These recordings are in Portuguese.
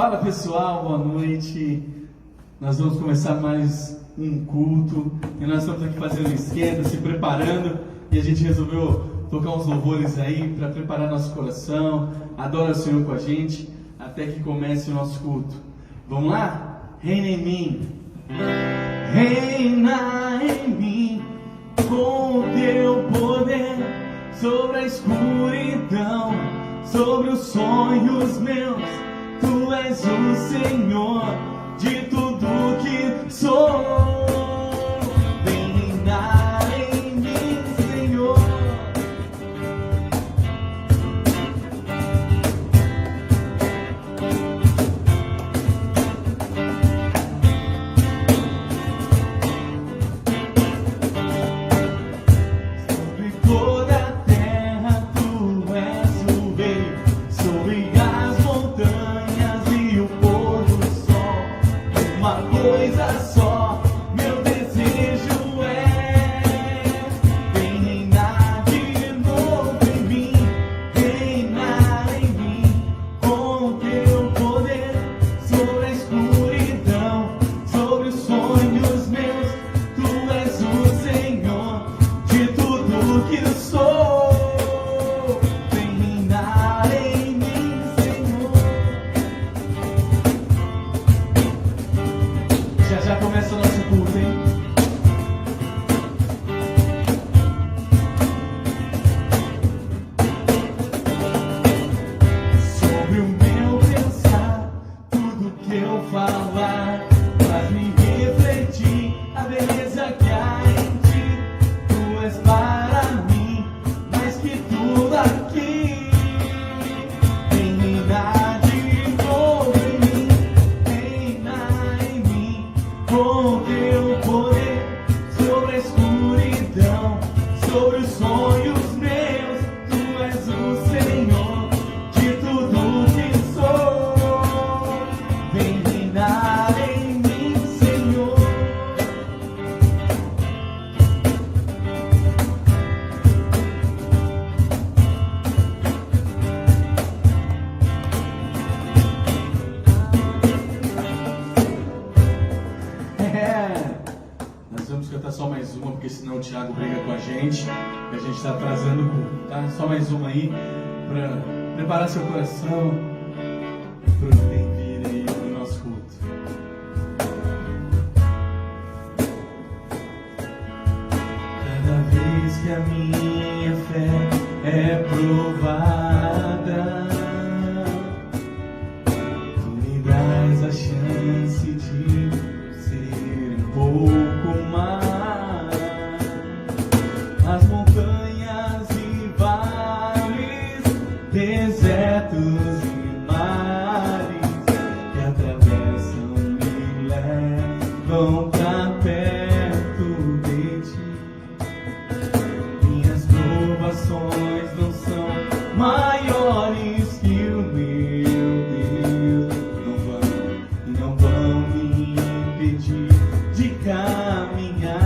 Fala pessoal, boa noite. Nós vamos começar mais um culto e nós estamos aqui fazendo esquenta, se preparando, e a gente resolveu tocar uns louvores aí para preparar nosso coração. Adora o Senhor com a gente até que comece o nosso culto. Vamos lá? Reina em mim, reina em mim, com o teu poder sobre a escuridão, sobre os sonhos meus. Tu és o Senhor de tudo que sou. Vem reinar em mim, Senhor. Sobre toda a terra tu és o rei, sobre as montanhas e o pôr do sol. Uma coisa só, meu desejo é: vem reinar de novo em mim, reinar em mim, com o teu poder sobre a escuridão, sobre os sonhos meus. Tu és o Senhor de tudo que eu sou. Vem reinar em mim, Senhor. Já começa o nosso culto, hein? Sobre o meu pensar, tudo que eu falar faz-me refletir a beleza que há em ti. Tu és para mim mais que tudo aqui. Vem reinar de novo em mim, reinar em mim, com o teu poder sobre a escuridão, sobre os sonhos meus. Tu és o Senhor de tudo que sou. Vem reinar em mim, Senhor. Nós vamos cantar só mais uma, porque senão o Thiago briga com a gente. E a gente está atrasando o culto, tá? Só mais uma aí, para preparar seu coração para o que tem vir aí no nosso culto. Cada vez que a minha fé é provada, tu me dás a chance de ser um pouco mais. As montanhas e vales, desertos e mares que atravessam me levam pra perto de ti. Minhas provações não são maiores que o meu Deus. Não vão me impedir de caminhar.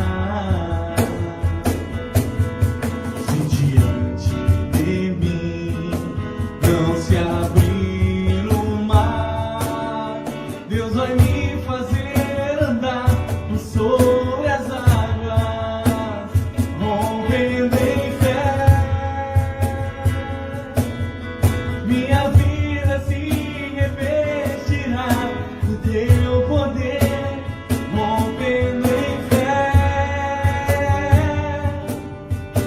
Se diante de mim não se abrir o mar, Deus vai me fazer andar sobre as águas, rompendo em fé. Minha vida se revestirá do teu poder, rompendo em fé.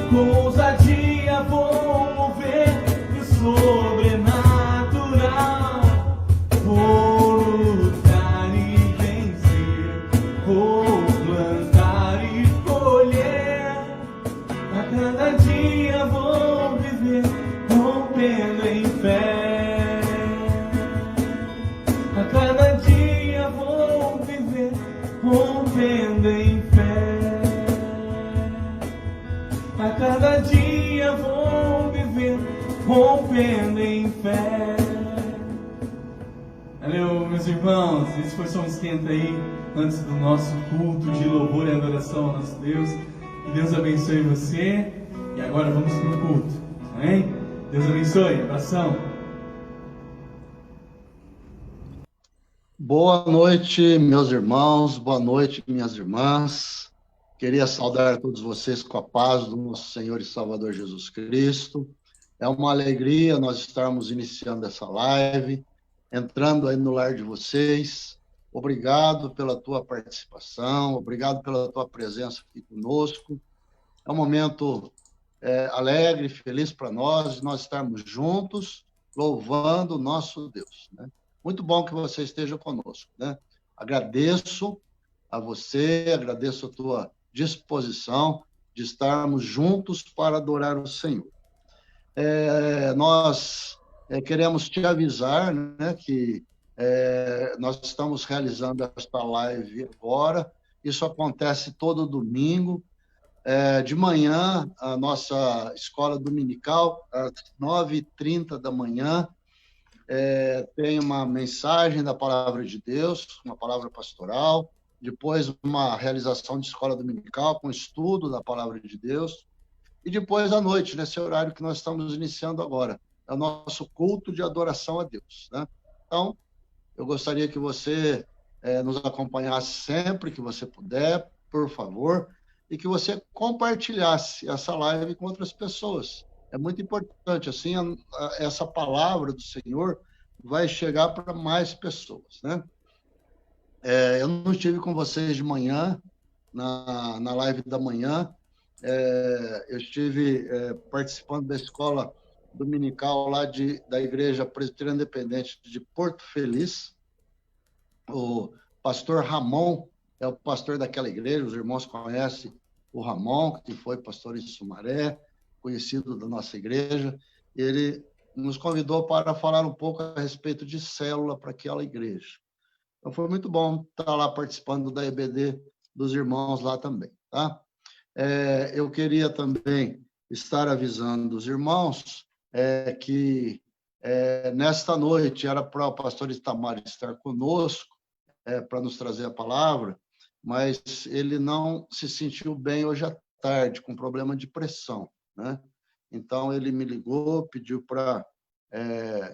Com ousadia vou mover o sobrenatural. Vou lutar e vencer, vou plantar e colher. A cada dia vou viver, rompendo em fé. A cada dia vou viver, rompendo em fé. A cada dia vou viver, rompendo em fé. Valeu, meus irmãos. Esse foi só um esquenta aí antes do nosso culto de louvor e adoração ao nosso Deus. Que Deus abençoe você. E agora vamos para o culto. Amém? Deus abençoe. Abração. Boa noite, meus irmãos, boa noite, minhas irmãs. Queria saudar todos vocês com a paz do nosso Senhor e Salvador Jesus Cristo. É uma alegria nós estarmos iniciando essa live, entrando aí no lar de vocês. Obrigado pela tua participação, obrigado pela tua presença aqui conosco. É um momento alegre, feliz para nós estarmos juntos, louvando o nosso Deus, né? Muito bom que você esteja conosco, né? Agradeço a você, agradeço a tua disposição de estarmos juntos para adorar o Senhor. Nós queremos te avisar, né, que nós estamos realizando esta live agora. Isso acontece todo domingo, de manhã, a nossa escola dominical, às 9h30 da manhã, tem uma mensagem da Palavra de Deus, uma palavra pastoral, depois uma realização de escola dominical com estudo da Palavra de Deus, e depois à noite, nesse horário que nós estamos iniciando agora, é o nosso culto de adoração a Deus, né? Então, eu gostaria que você nos acompanhasse sempre que você puder, por favor, e que você compartilhasse essa live com outras pessoas. É muito importante, assim, essa palavra do Senhor vai chegar para mais pessoas, né? Eu não estive com vocês de manhã, na live da manhã, eu estive participando da escola dominical lá da Igreja Presbiteriana Independente de Porto Feliz. O pastor Ramon é o pastor daquela igreja, os irmãos conhecem o Ramon, que foi pastor em Sumaré, conhecido da nossa igreja. Ele nos convidou para falar um pouco a respeito de célula para aquela igreja. Então, foi muito bom estar lá participando da EBD dos irmãos lá também, tá? Eu queria também estar avisando os irmãos que nesta noite era para o pastor Itamar estar conosco, para nos trazer a palavra, mas ele não se sentiu bem hoje à tarde, com problema de pressão, né? Então, ele me ligou, pediu para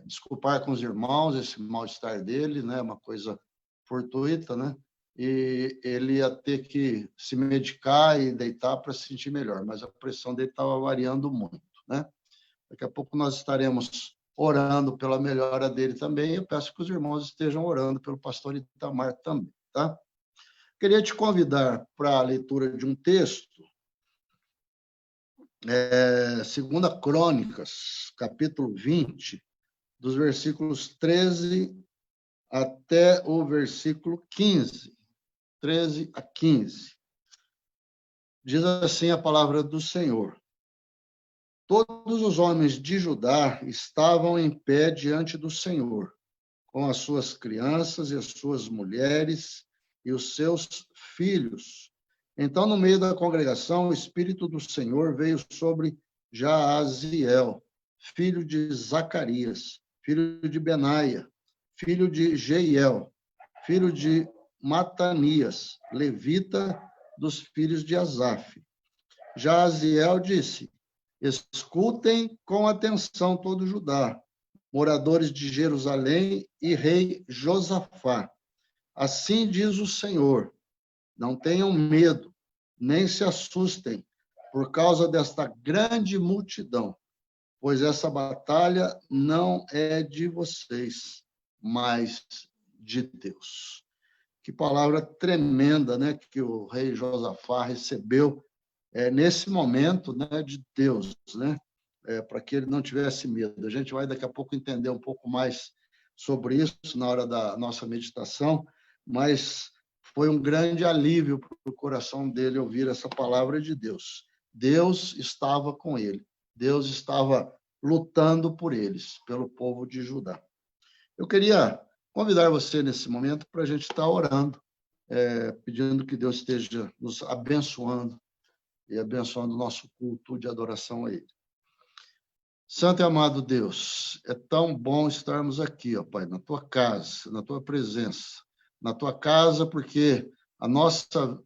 desculpar com os irmãos esse mal-estar dele, né? Uma coisa fortuita, né? E ele ia ter que se medicar e deitar para se sentir melhor, mas a pressão dele estava variando muito, né? Daqui a pouco nós estaremos orando pela melhora dele também. Eu peço que os irmãos estejam orando pelo pastor Itamar também, tá? Queria te convidar para a leitura de um texto, 2 Crônicas, capítulo 20, dos versículos 13 até o versículo 15. 13 a 15. Diz assim a palavra do Senhor: Todos os homens de Judá estavam em pé diante do Senhor, com as suas crianças e as suas mulheres e os seus filhos. Então, no meio da congregação, o Espírito do Senhor veio sobre Jaaziel, filho de Zacarias, filho de Benaia, filho de Jeiel, filho de Matanias, levita dos filhos de Asaf. Jaaziel disse: Escutem com atenção todo Judá, moradores de Jerusalém e rei Josafá. Assim diz o Senhor: não tenham medo, nem se assustem por causa desta grande multidão, pois essa batalha não é de vocês, mas de Deus. Que palavra tremenda, né, que o rei Josafá recebeu nesse momento, né, de Deus, né, para que ele não tivesse medo. A gente vai daqui a pouco entender um pouco mais sobre isso na hora da nossa meditação, mas foi um grande alívio para o coração dele ouvir essa palavra de Deus. Deus estava com ele, Deus estava lutando por eles, pelo povo de Judá. Eu queria convidar você nesse momento para a gente estar orando, pedindo que Deus esteja nos abençoando e abençoando o nosso culto de adoração a Ele. Santo e amado Deus, é tão bom estarmos aqui, ó Pai, na Tua casa, na Tua presença, na Tua casa, porque a nossa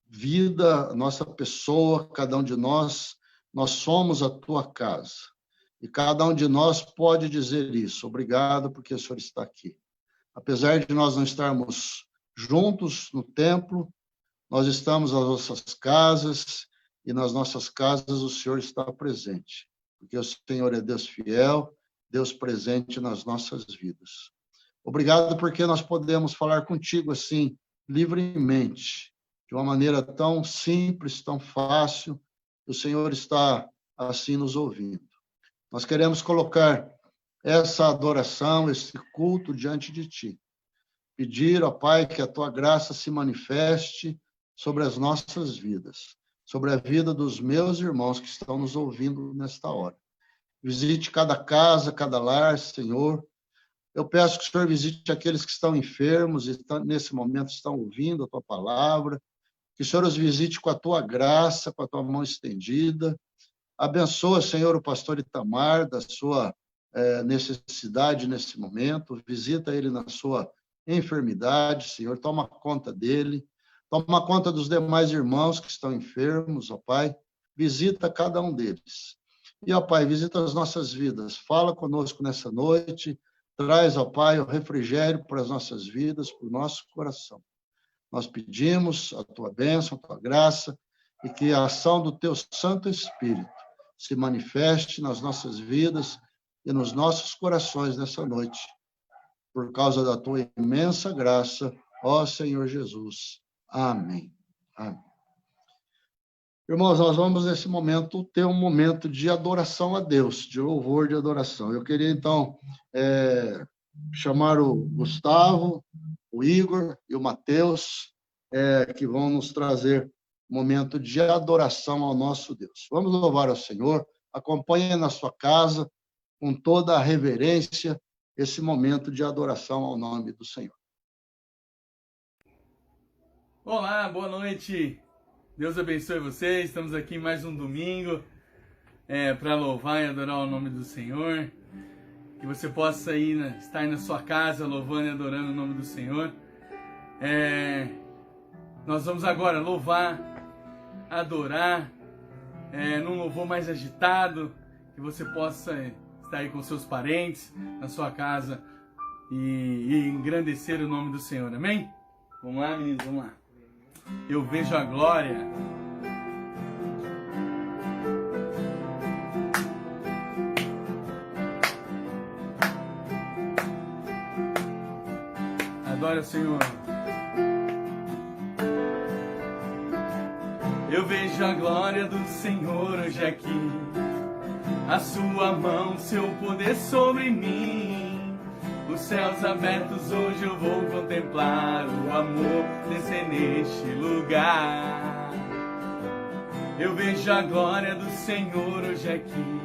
vida, a nossa pessoa, cada um de nós somos a Tua casa. E cada um de nós pode dizer isso. Obrigado porque o Senhor está aqui. Apesar de nós não estarmos juntos no templo, nós estamos nas nossas casas, e nas nossas casas o Senhor está presente, porque o Senhor é Deus fiel, Deus presente nas nossas vidas. Obrigado porque nós podemos falar contigo assim, livremente, de uma maneira tão simples, tão fácil, o Senhor está assim nos ouvindo. Nós queremos colocar essa adoração, esse culto diante de ti. Pedir, ó Pai, que a tua graça se manifeste sobre as nossas vidas, sobre a vida dos meus irmãos que estão nos ouvindo nesta hora. Visite cada casa, cada lar, Senhor. Eu peço que o Senhor visite aqueles que estão enfermos e nesse momento estão ouvindo a tua palavra. Que o Senhor os visite com a tua graça, com a tua mão estendida. Abençoa, Senhor, o pastor Itamar, da sua necessidade nesse momento. Visita ele na sua enfermidade, Senhor. Toma conta dele. Toma conta dos demais irmãos que estão enfermos, ó Pai. Visita cada um deles. E, ó Pai, visita as nossas vidas. Fala conosco nessa noite. Traz, ó Pai, o refrigério para as nossas vidas, para o nosso coração. Nós pedimos a tua bênção, a tua graça, e que a ação do teu Santo Espírito se manifeste nas nossas vidas e nos nossos corações nessa noite, por causa da tua imensa graça, ó Senhor Jesus. Amém. Amém. Irmãos, nós vamos nesse momento ter um momento de adoração a Deus, de louvor, de adoração. Eu queria, então, chamar o Gustavo, o Igor e o Mateus, que vão nos trazer um momento de adoração ao nosso Deus. Vamos louvar ao Senhor. Acompanhe na sua casa, com toda a reverência, esse momento de adoração ao nome do Senhor. Olá, boa noite. Deus abençoe vocês. Estamos aqui em mais um domingo para louvar e adorar o nome do Senhor. Que você possa estar aí na sua casa louvando e adorando o nome do Senhor. Nós vamos agora louvar, adorar, num louvor mais agitado, que você possa estar aí com seus parentes, na sua casa e engrandecer o nome do Senhor. Amém? Vamos lá, meninos, vamos lá. Eu vejo a glória. Adore o Senhor. Eu vejo a glória do Senhor hoje aqui. A sua mão, seu poder sobre mim. Os céus abertos hoje eu vou contemplar o amor descer neste lugar. Eu vejo a glória do Senhor hoje aqui.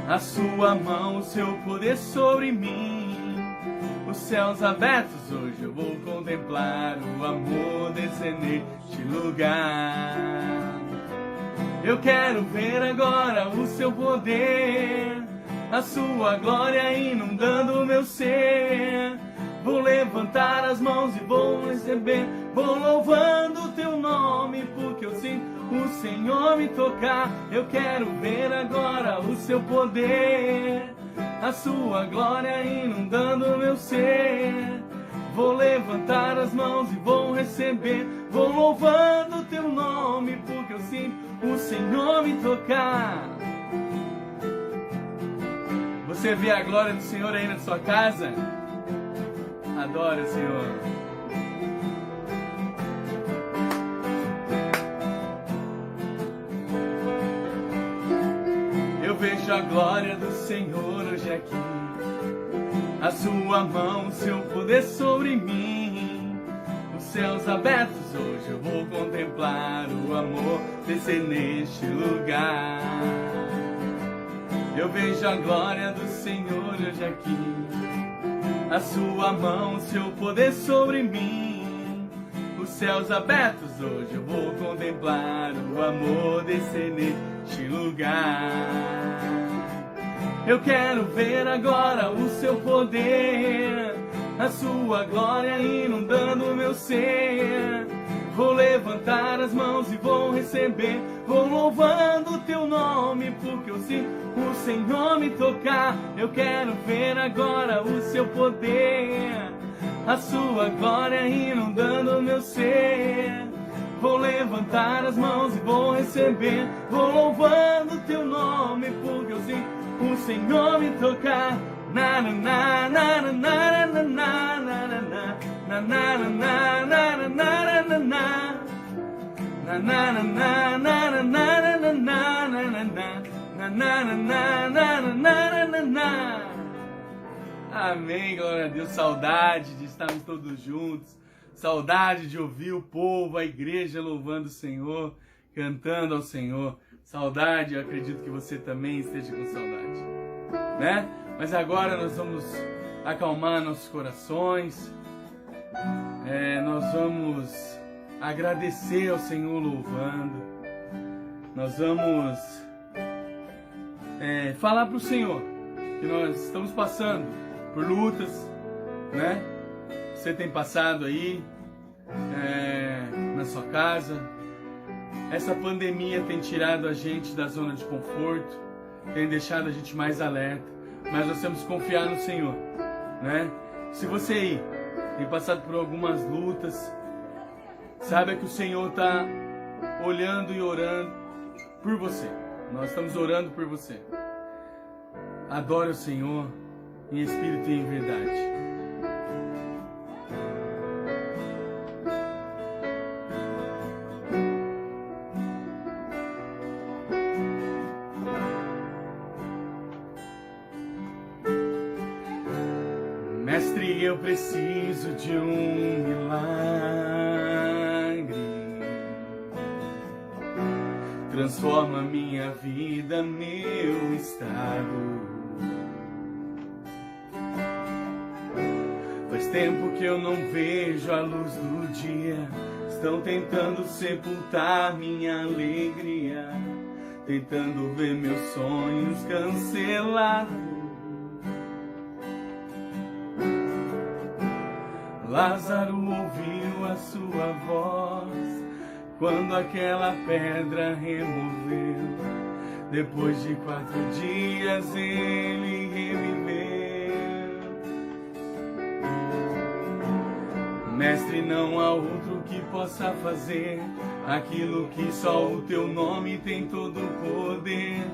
A sua mão, o seu poder sobre mim. Os céus abertos hoje eu vou contemplar o amor descer neste lugar. Eu quero ver agora o seu poder, a sua glória inundando o meu ser. Vou levantar as mãos e vou receber. Vou louvando o teu nome, porque eu sinto o Senhor me tocar. Eu quero ver agora o seu poder, a sua glória inundando o meu ser. Vou levantar as mãos e vou receber. Vou louvando o teu nome, porque eu sinto o Senhor me tocar. Você vê a glória do Senhor aí na sua casa? Adore o Senhor. Eu vejo a glória do Senhor hoje aqui. A sua mão, seu poder sobre mim. Os céus abertos hoje eu vou contemplar o amor descer neste lugar. Eu vejo a glória do Senhor hoje aqui. A sua mão, seu poder sobre mim. Os céus abertos hoje eu vou contemplar o amor descer neste lugar. Eu quero ver agora o seu poder, a sua glória inundando o meu ser. Vou levantar as mãos e vou receber. Vou louvando o teu nome, porque eu sinto o Senhor me tocar. Eu quero ver agora o seu poder, a sua glória inundando meu ser. Vou levantar as mãos e vou receber, vou louvando teu nome, porque eu sei o Senhor me tocar. Na na na na na na na na na na na na na na na na na na. Amém, glória a Deus. Saudade de estarmos todos juntos, saudade de ouvir o povo, a igreja louvando o Senhor, cantando ao Senhor. Saudade, eu acredito que você também esteja com saudade, né? Mas agora nós vamos acalmar nossos corações, nós vamos agradecer ao Senhor louvando, nós vamos falar para o Senhor que nós estamos passando por lutas, né? Você tem passado aí na sua casa. Essa pandemia tem tirado a gente da zona de conforto, tem deixado a gente mais alerta, mas nós temos que confiar no Senhor, né? Se você aí tem passado por algumas lutas, saiba que o Senhor está olhando e orando por você. Nós estamos orando por você. Adore o Senhor em espírito e em verdade. Mestre, eu preciso de um milagre. Transforma minha vida, meu estado. Faz tempo que eu não vejo a luz do dia. Estão tentando sepultar minha alegria, tentando ver meus sonhos cancelados. Lázaro ouviu a sua voz quando aquela pedra removeu. Depois de 4 dias ele reviveu. Mestre, não há outro que possa fazer aquilo que só o teu nome tem todo o poder.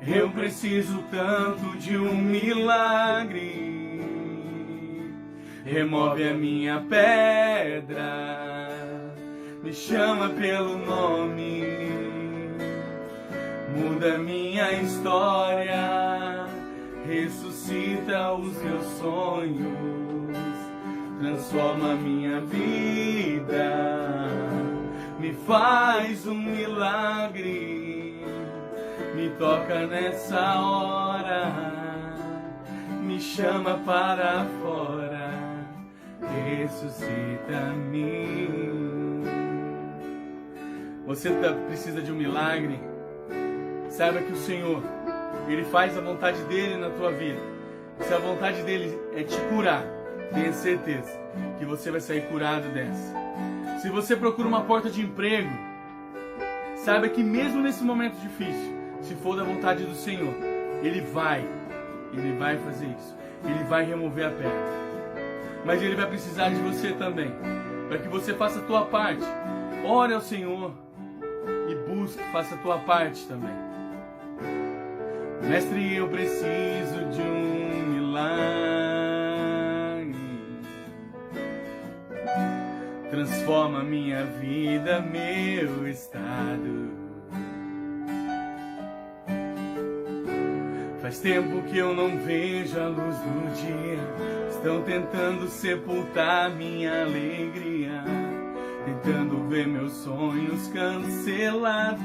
Eu preciso tanto de um milagre. Remove a minha pedra, me chama pelo nome, muda minha história, ressuscita os meus sonhos, transforma minha vida, me faz um milagre, me toca nessa hora, me chama para fora. Ressuscita-me. Você precisa de um milagre? Saiba que o Senhor, Ele faz a vontade dEle na tua vida. Se a vontade dEle é te curar, tenha certeza que você vai sair curado dessa. Se você procura uma porta de emprego, saiba que mesmo nesse momento difícil, se for da vontade do Senhor, Ele vai fazer isso. Ele vai remover a pedra. Mas Ele vai precisar de você também, para que você faça a tua parte. Ore ao Senhor e busque, faça a tua parte também. Mestre, eu preciso de um milagre. Transforma minha vida, meu estado. Faz tempo que eu não vejo a luz do dia. Estão tentando sepultar minha alegria, tentando ver meus sonhos cancelados.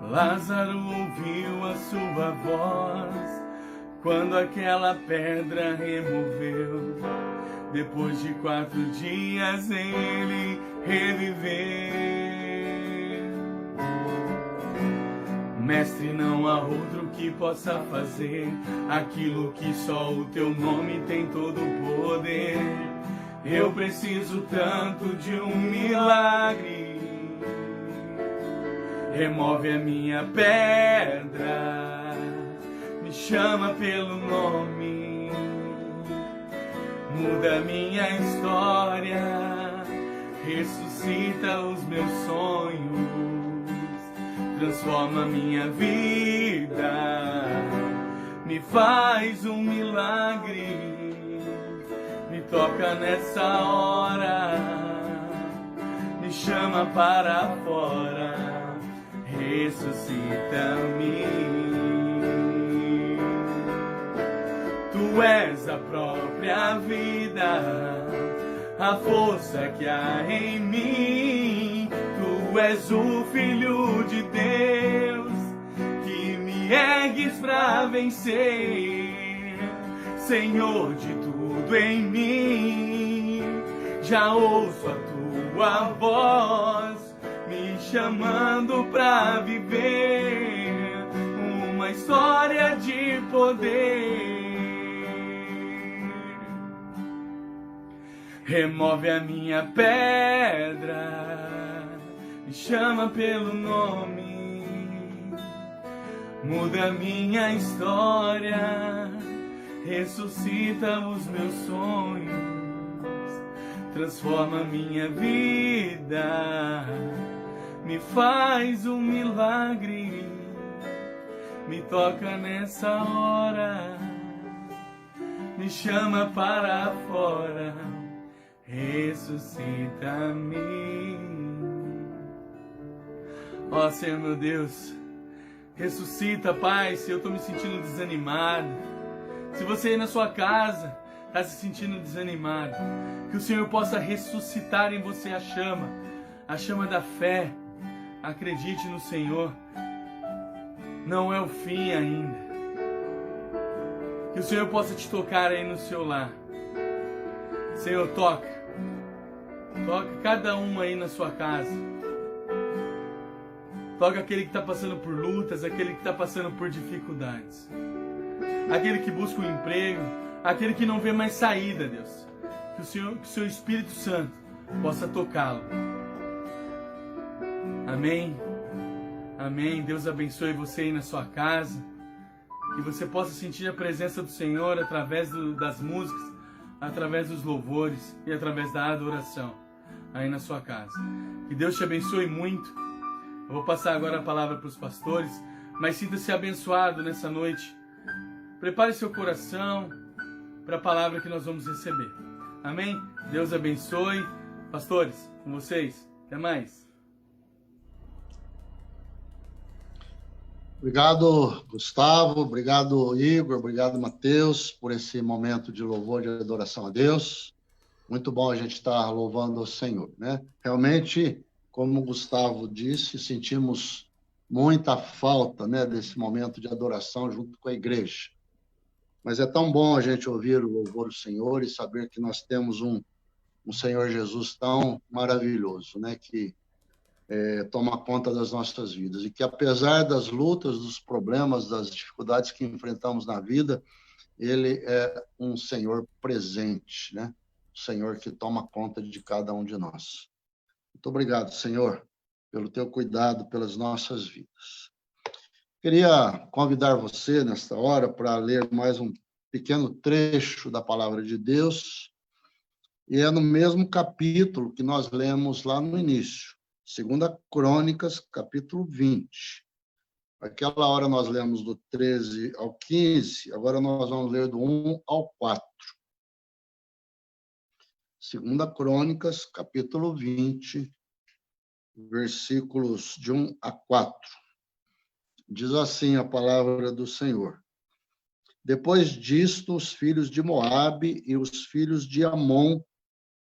Lázaro ouviu a sua voz quando aquela pedra removeu. Depois de 4 dias ele reviveu. Mestre, não há outro que possa fazer aquilo que só o teu nome tem todo o poder. Eu preciso tanto de um milagre. Remove a minha pedra, me chama pelo nome, muda minha história, ressuscita os meus sonhos, transforma minha vida, me faz um milagre, me toca nessa hora, me chama para fora, ressuscita-me. Tu és a própria vida, a força que há em mim. Tu és o Filho de Deus, que me ergues pra vencer. Senhor de tudo em mim, já ouço a tua voz, me chamando pra viver uma história de poder. Remove a minha pedra, me chama pelo nome, muda a minha história, ressuscita os meus sonhos, transforma a minha vida, me faz um milagre, me toca nessa hora, me chama para fora, ressuscita-me. Ó Senhor meu Deus, ressuscita, Pai, se eu estou me sentindo desanimado. Se você aí na sua casa está se sentindo desanimado, que o Senhor possa ressuscitar em você a chama da fé. Acredite no Senhor, não é o fim ainda. Que o Senhor possa te tocar aí no seu lar. Senhor, toca cada um aí na sua casa. Toca aquele que está passando por lutas, aquele que está passando por dificuldades, aquele que busca um emprego, aquele que não vê mais saída, Deus. Que o seu Espírito Santo possa tocá-lo. Amém. Amém. Deus abençoe você aí na sua casa. Que você possa sentir a presença do Senhor através das músicas, através dos louvores e através da adoração aí na sua casa. Que Deus te abençoe muito. Eu vou passar agora a palavra para os pastores, mas sinta-se abençoado nessa noite. Prepare seu coração para a palavra que nós vamos receber. Amém? Deus abençoe. Pastores, com vocês. Até mais. Obrigado, Gustavo. Obrigado, Igor. Obrigado, Mateus, por esse momento de louvor e de adoração a Deus. Muito bom a gente estar louvando o Senhor, né? Realmente, como o Gustavo disse, sentimos muita falta, né, desse momento de adoração junto com a igreja. Mas é tão bom a gente ouvir o louvor do Senhor e saber que nós temos um Senhor Jesus tão maravilhoso, né, que toma conta das nossas vidas. E que, apesar das lutas, dos problemas, das dificuldades que enfrentamos na vida, Ele é um Senhor presente, né? O Senhor que toma conta de cada um de nós. Muito obrigado, Senhor, pelo teu cuidado pelas nossas vidas. Queria convidar você, nesta hora, para ler mais um pequeno trecho da Palavra de Deus, e é no mesmo capítulo que nós lemos lá no início, 2 Crônicas, capítulo 20. Aquela hora nós lemos do 13 ao 15, agora nós vamos ler do 1 ao 4. 2 Crônicas, capítulo 20, versículos de 1 a 4. Diz assim a palavra do Senhor. Depois disto, os filhos de Moabe e os filhos de Amon,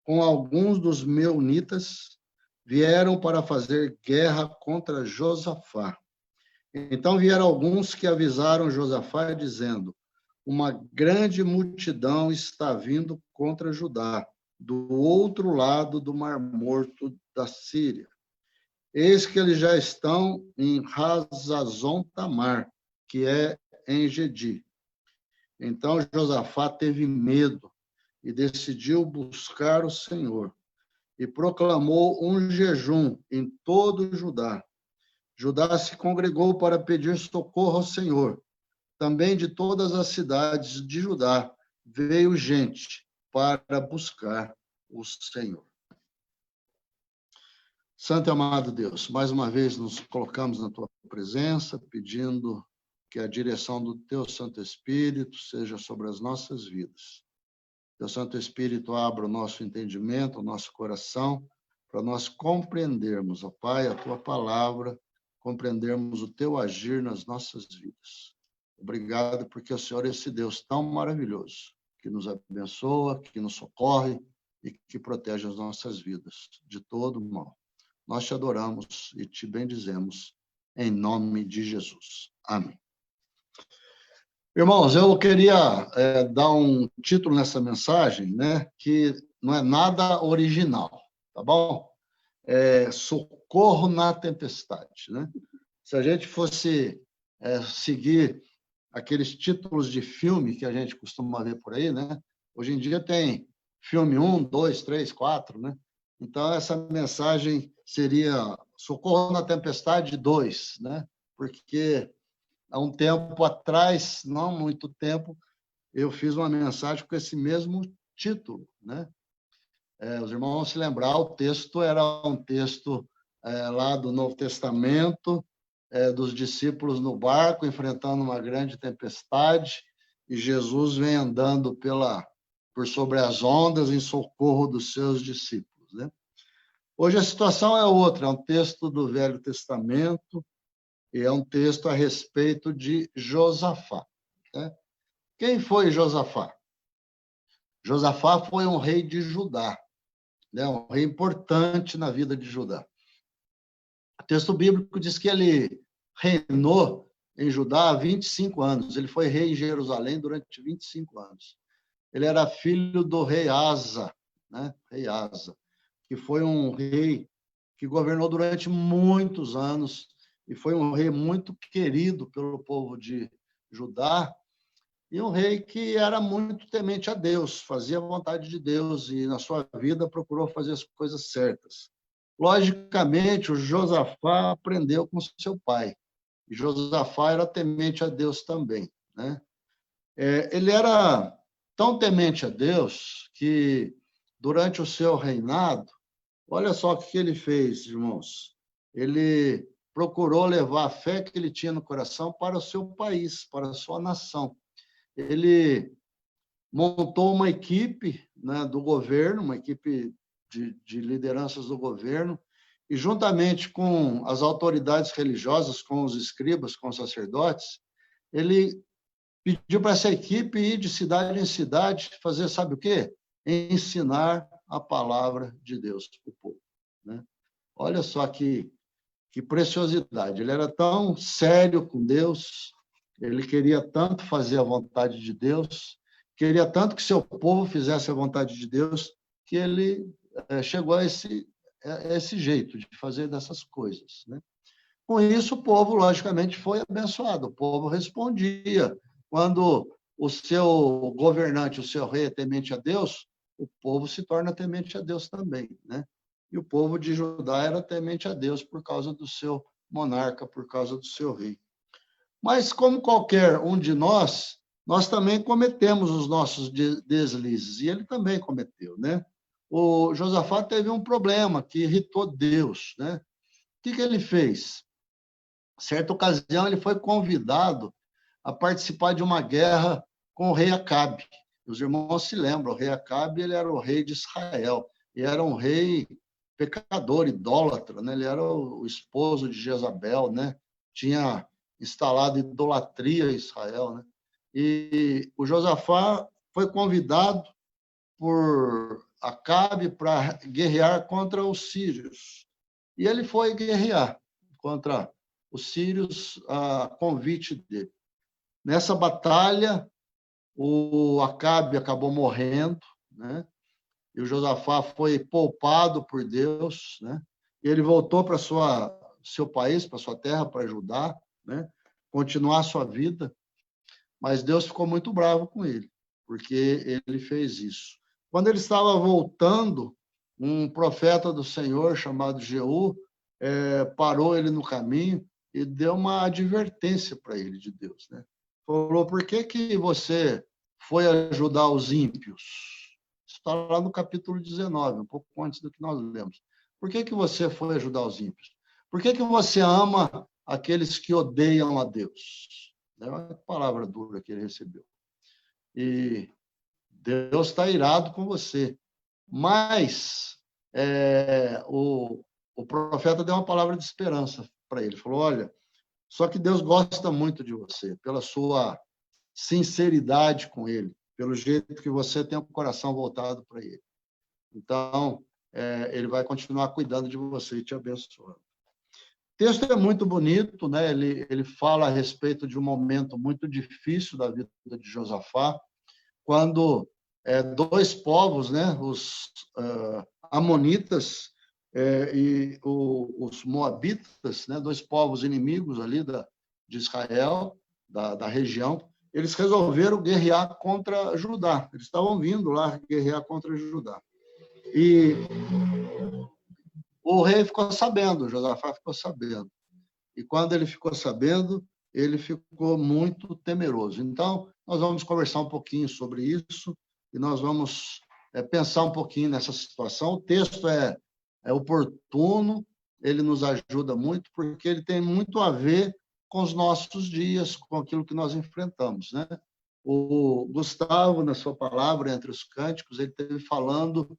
com alguns dos meunitas, vieram para fazer guerra contra Josafá. Então vieram alguns que avisaram Josafá, dizendo: uma grande multidão está vindo contra Judá, do outro lado do Mar Morto da Síria. Eis que eles já estão em Hazazon Tamar, que é em Gedi. Então Josafá teve medo e decidiu buscar o Senhor, e proclamou um jejum em todo Judá. Judá se congregou para pedir socorro ao Senhor, também de todas as cidades de Judá, veio gente para buscar o Senhor. Santo e amado Deus, mais uma vez nos colocamos na tua presença, pedindo que a direção do teu Santo Espírito seja sobre as nossas vidas. Teu Santo Espírito abra o nosso entendimento, o nosso coração, para nós compreendermos, ó Pai, a tua palavra, compreendermos o teu agir nas nossas vidas. Obrigado, porque o Senhor é esse Deus tão maravilhoso, que nos abençoa, que nos socorre e que protege as nossas vidas de todo mal. Nós te adoramos e te bendizemos, em nome de Jesus. Amém. Irmãos, eu queria dar um título nessa mensagem, né, que não é nada original, tá bom? Socorro na tempestade, né? Se a gente fosse seguir aqueles títulos de filme que a gente costuma ver por aí, né? Hoje em dia tem filme 1, 2, 3, 4, né? Então, essa mensagem seria Socorro na Tempestade 2, né? Porque há um tempo atrás, não muito tempo, eu fiz uma mensagem com esse mesmo título, né? Os irmãos vão se lembrar, o texto era um texto lá do Novo Testamento, dos discípulos no barco, enfrentando uma grande tempestade, e Jesus vem andando por sobre as ondas em socorro dos seus discípulos, né? Hoje a situação é outra, é um texto do Velho Testamento, e é um texto a respeito de Josafá, né? Quem foi Josafá? Josafá foi um rei de Judá, né? Um rei importante na vida de Judá. O texto bíblico diz que ele reinou em Judá há 25 anos. Ele foi rei em Jerusalém durante 25 anos. Ele era filho do rei Asa, né? Rei Asa, que foi um rei que governou durante muitos anos e foi um rei muito querido pelo povo de Judá, e um rei que era muito temente a Deus, fazia a vontade de Deus e, na sua vida, procurou fazer as coisas certas. Logicamente, o Josafá aprendeu com seu pai, e Josafá era temente a Deus também, né? Ele era tão temente a Deus que, durante o seu reinado, olha só o que ele fez, irmãos. Ele procurou levar a fé que ele tinha no coração para o seu país, para a sua nação. Ele montou uma equipe, né, do governo, uma equipe de lideranças do governo, e juntamente com as autoridades religiosas, com os escribas, com os sacerdotes, ele pediu para essa equipe ir de cidade em cidade, fazer, sabe o quê? Ensinar a palavra de Deus para o povo, né? Olha só que preciosidade. Ele era tão sério com Deus, ele queria tanto fazer a vontade de Deus, queria tanto que seu povo fizesse a vontade de Deus, que ele chegou a esse jeito de fazer dessas coisas, né? Com isso, o povo, logicamente, foi abençoado. O povo respondia. Quando o seu governante, o seu rei é temente a Deus, o povo se torna temente a Deus também, né? E o povo de Judá era temente a Deus por causa do seu monarca, por causa do seu rei. Mas, como qualquer um de nós também cometemos os nossos deslizes, e ele também cometeu, né? O Josafá teve um problema que irritou Deus, né? O que ele fez? Certa ocasião, ele foi convidado a participar de uma guerra com o rei Acabe. Os irmãos se lembram, o rei Acabe, ele era o rei de Israel, e era um rei pecador, idólatra, né? Ele era o esposo de Jezabel, né? Tinha instalado idolatria em Israel, né? E o Josafá foi convidado por Acabe para guerrear contra os sírios. E ele foi guerrear contra os sírios a convite dele. Nessa batalha, o Acabe acabou morrendo, né? E o Josafá foi poupado por Deus, né? E ele voltou para seu país, para sua terra, para Judá, né? Continuar a sua vida. Mas Deus ficou muito bravo com ele, porque ele fez isso. Quando ele estava voltando, um profeta do Senhor chamado Jeú parou ele no caminho e deu uma advertência para ele de Deus, né? falou, por que que você foi ajudar os ímpios? Isso está lá no capítulo 19, um pouco antes do que nós lemos. Por que que você foi ajudar os ímpios? Por que que você ama aqueles que odeiam a Deus? É uma palavra dura que ele recebeu. E Deus está irado com você. Mas o profeta deu uma palavra de esperança para ele. Falou, olha, só que Deus gosta muito de você, pela sua sinceridade com ele, pelo jeito que você tem o coração voltado para ele. Então, ele vai continuar cuidando de você e te abençoando. O texto é muito bonito, né? Ele fala a respeito de um momento muito difícil da vida de Josafá, quando dois povos, né? Os amonitas e os moabitas, né? Dois povos inimigos ali de Israel, da região, eles resolveram guerrear contra Judá. Eles estavam vindo lá guerrear contra Judá. E o rei ficou sabendo, Josafá ficou sabendo. E quando ele ficou sabendo, ele ficou muito temeroso. Então, nós vamos conversar um pouquinho sobre isso e nós vamos pensar um pouquinho nessa situação. O texto é oportuno, ele nos ajuda muito, porque ele tem muito a ver com os nossos dias, com aquilo que nós enfrentamos, né? O Gustavo, na sua palavra, entre os cânticos, ele esteve falando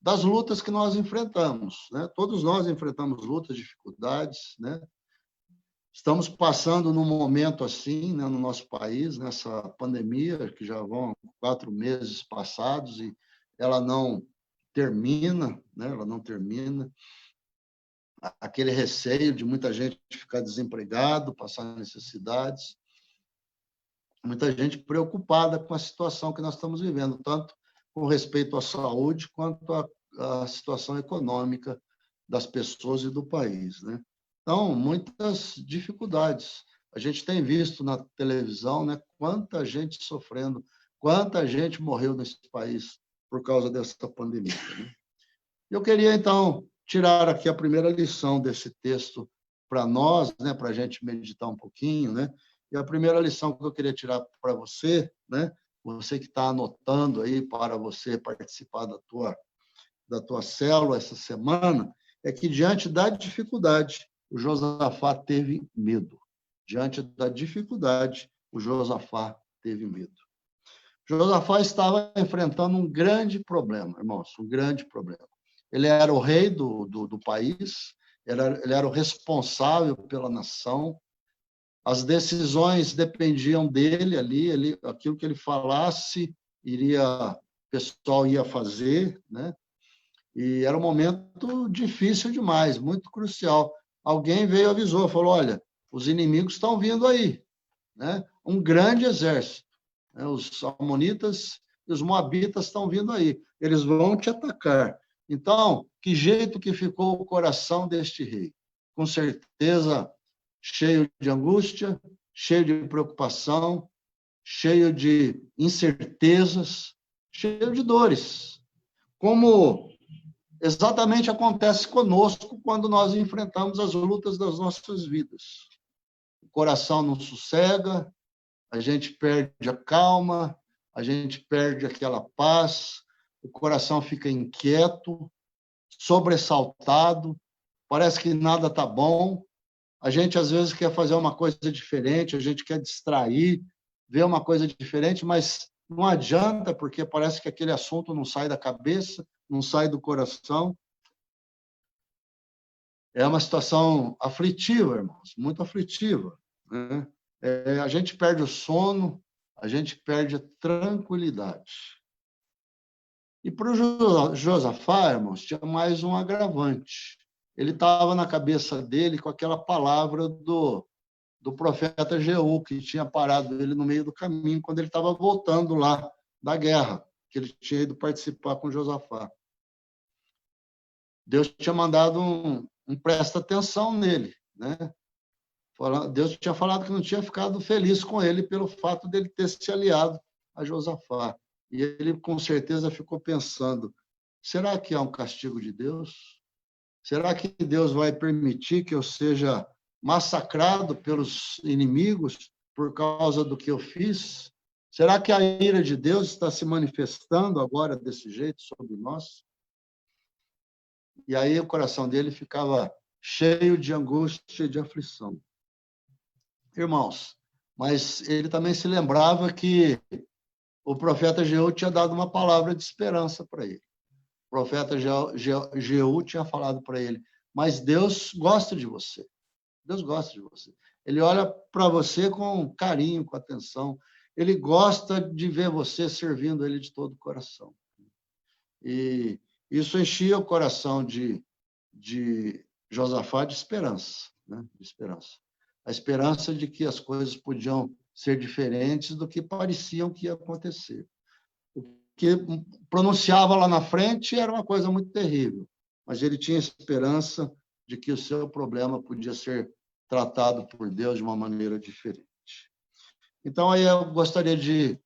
das lutas que nós enfrentamos, né? Todos nós enfrentamos lutas, dificuldades, né? Estamos passando num momento assim, né, no nosso país, nessa pandemia, que já vão 4 meses passados e ela não termina, né? Ela não termina. Aquele receio de muita gente ficar desempregado, passar necessidades, muita gente preocupada com a situação que nós estamos vivendo, tanto com respeito à saúde quanto à situação econômica das pessoas e do país, né? Então, muitas dificuldades. A gente tem visto na televisão, né, quanta gente sofrendo, quanta gente morreu nesse país por causa dessa pandemia, né? Eu queria, então, tirar aqui a primeira lição desse texto para nós, né, para a gente meditar um pouquinho, né? E a primeira lição que eu queria tirar para você, né, você que está anotando aí para você participar da tua célula essa semana, é que diante da dificuldade, o Josafá teve medo. Diante da dificuldade, o Josafá teve medo. Josafá estava enfrentando um grande problema, irmãos, um grande problema. Ele era o rei do país, ele era o responsável pela nação, as decisões dependiam dele ali, aquilo que ele falasse, o pessoal ia fazer, né? E era um momento difícil demais, muito crucial. Alguém veio e avisou, falou, olha, os inimigos estão vindo aí, né? Um grande exército, né? Os amonitas e os moabitas estão vindo aí, eles vão te atacar. Então, que jeito que ficou o coração deste rei? Com certeza, cheio de angústia, cheio de preocupação, cheio de incertezas, cheio de dores. Como exatamente acontece conosco quando nós enfrentamos as lutas das nossas vidas. O coração não sossega, a gente perde a calma, a gente perde aquela paz, o coração fica inquieto, sobressaltado, parece que nada está bom. A gente, às vezes, quer fazer uma coisa diferente, a gente quer distrair, ver uma coisa diferente, mas não adianta, porque parece que aquele assunto não sai da cabeça, não sai do coração. É uma situação aflitiva, irmãos, muito aflitiva, né? A gente perde o sono, a gente perde a tranquilidade. E para o Josafá, irmãos, tinha mais um agravante. Ele estava na cabeça dele com aquela palavra do profeta Jeú, que tinha parado ele no meio do caminho, quando ele estava voltando lá da guerra, que ele tinha ido participar com Josafá. Deus tinha mandado um presta atenção nele, né? Deus tinha falado que não tinha ficado feliz com ele pelo fato dele ter se aliado a Josafá. E ele, com certeza, ficou pensando, será que há um castigo de Deus? Será que Deus vai permitir que eu seja massacrado pelos inimigos por causa do que eu fiz? Será que a ira de Deus está se manifestando agora desse jeito sobre nós? E aí o coração dele ficava cheio de angústia e de aflição. Irmãos, mas ele também se lembrava que o profeta Jeú tinha dado uma palavra de esperança para ele. O profeta Jeú tinha falado para ele, mas Deus gosta de você. Deus gosta de você. Ele olha para você com carinho, com atenção. Ele gosta de ver você servindo ele de todo o coração. E isso enchia o coração de Josafá de esperança, né? De esperança. A esperança de que as coisas podiam ser diferentes do que pareciam que ia acontecer. O que pronunciava lá na frente era uma coisa muito terrível, mas ele tinha esperança de que o seu problema podia ser tratado por Deus de uma maneira diferente. Então, aí eu gostaria de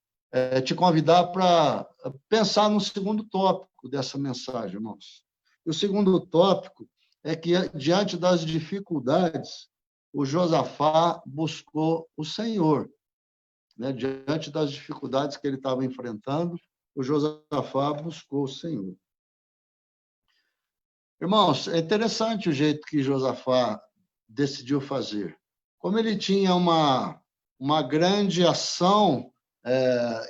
te convidar para pensar no segundo tópico dessa mensagem, irmãos. E o segundo tópico é que, diante das dificuldades, o Josafá buscou o Senhor. Né? Diante das dificuldades que ele estava enfrentando, o Josafá buscou o Senhor. Irmãos, é interessante o jeito que Josafá decidiu fazer. Como ele tinha uma grande ação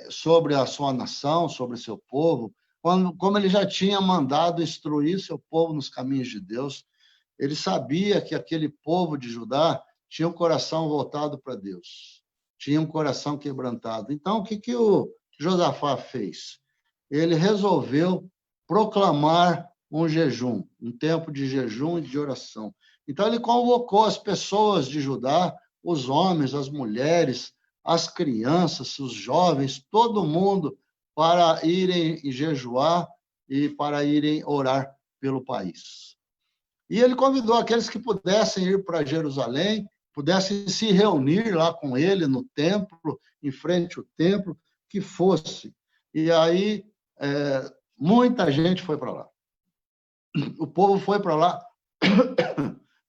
sobre a sua nação, sobre o seu povo, como ele já tinha mandado instruir seu povo nos caminhos de Deus, ele sabia que aquele povo de Judá tinha um coração voltado para Deus, tinha um coração quebrantado. Então, o que o Josafá fez? Ele resolveu proclamar um jejum, um tempo de jejum e de oração. Então, ele convocou as pessoas de Judá, os homens, as mulheres, as crianças, os jovens, todo mundo, para irem jejuar e para irem orar pelo país. E ele convidou aqueles que pudessem ir para Jerusalém, pudessem se reunir lá com ele no templo, em frente ao templo, que fosse. E aí, muita gente foi para lá. O povo foi para lá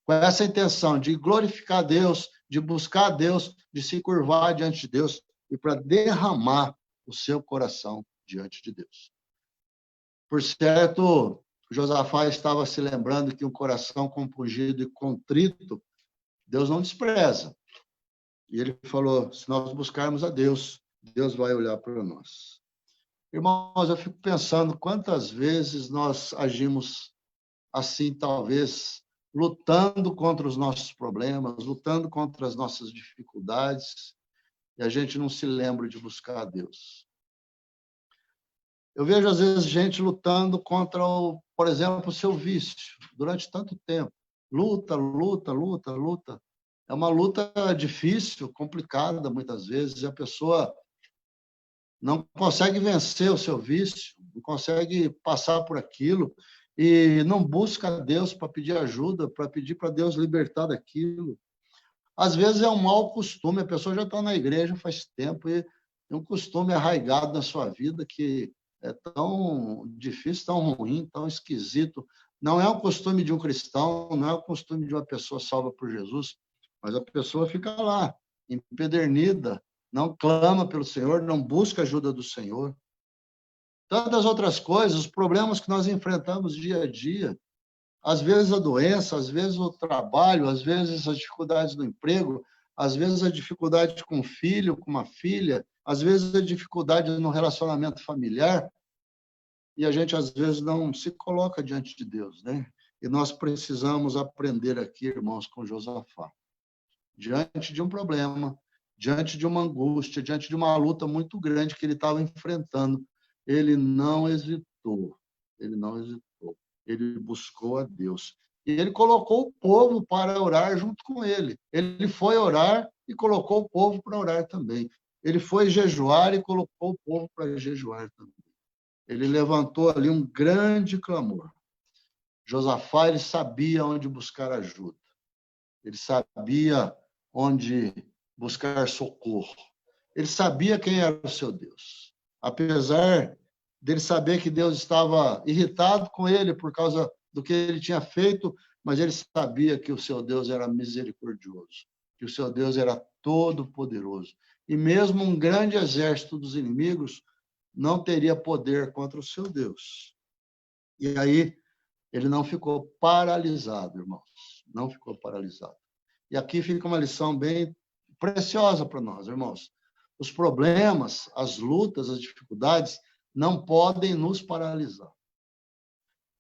com essa intenção de glorificar a Deus, de buscar a Deus, de se curvar diante de Deus e para derramar o seu coração diante de Deus. Por certo, Josafá estava se lembrando que um coração compungido e contrito, Deus não despreza. E ele falou, se nós buscarmos a Deus, Deus vai olhar para nós. Irmãos, eu fico pensando quantas vezes nós agimos assim, talvez, lutando contra os nossos problemas, lutando contra as nossas dificuldades, e a gente não se lembra de buscar a Deus. Eu vejo, às vezes, gente lutando contra, por exemplo, o seu vício, durante tanto tempo. Luta, luta, luta, luta. É uma luta difícil, complicada, muitas vezes, e a pessoa não consegue vencer o seu vício, não consegue passar por aquilo, e não busca a Deus para pedir ajuda, para pedir para Deus libertar daquilo. Às vezes é um mau costume, a pessoa já está na igreja faz tempo e é um costume arraigado na sua vida que é tão difícil, tão ruim, tão esquisito. Não é um costume de um cristão, não é um costume de uma pessoa salva por Jesus, mas a pessoa fica lá, empedernida, não clama pelo Senhor, não busca a ajuda do Senhor. Tantas outras coisas, os problemas que nós enfrentamos dia a dia, às vezes a doença, às vezes o trabalho, às vezes as dificuldades do emprego, às vezes a dificuldade com um filho, com uma filha, às vezes a dificuldade no relacionamento familiar, e a gente às vezes não se coloca diante de Deus, né? E nós precisamos aprender aqui, irmãos, com Josafá. Diante de um problema, diante de uma angústia, diante de uma luta muito grande que ele estava enfrentando, ele não hesitou, ele buscou a Deus. E ele colocou o povo para orar junto com ele. Ele foi orar e colocou o povo para orar também. Ele foi jejuar e colocou o povo para jejuar também. Ele levantou ali um grande clamor. Josafá, ele sabia onde buscar ajuda. Ele sabia onde buscar socorro. Ele sabia quem era o seu Deus. Apesar dele saber que Deus estava irritado com ele por causa do que ele tinha feito, mas ele sabia que o seu Deus era misericordioso. que o seu Deus era todo-poderoso. E mesmo um grande exército dos inimigos não teria poder contra o seu Deus. E aí, ele não ficou paralisado, irmãos. Não ficou paralisado. E aqui fica uma lição bem preciosa para nós, irmãos. Os problemas, as lutas, as dificuldades não podem nos paralisar.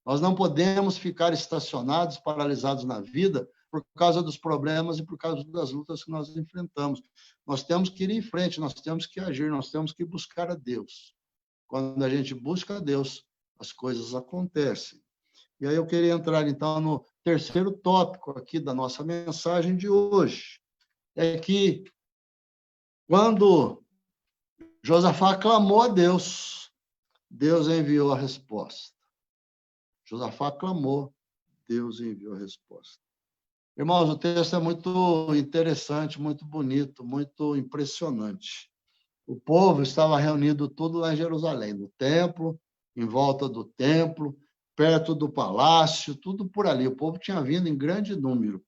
Nós não podemos ficar estacionados, paralisados na vida por causa dos problemas e por causa das lutas que nós enfrentamos. Nós temos que ir em frente, nós temos que agir, nós temos que buscar a Deus. Quando a gente busca a Deus, as coisas acontecem. E aí eu queria entrar, então, no terceiro tópico aqui da nossa mensagem de hoje. É que quando Josafá clamou a Deus, Deus enviou a resposta. Josafá clamou, Deus enviou a resposta. Irmãos, o texto é muito interessante, muito bonito, muito impressionante. O povo estava reunido tudo lá em Jerusalém, no templo, em volta do templo, perto do palácio, tudo por ali. O povo tinha vindo em grande número.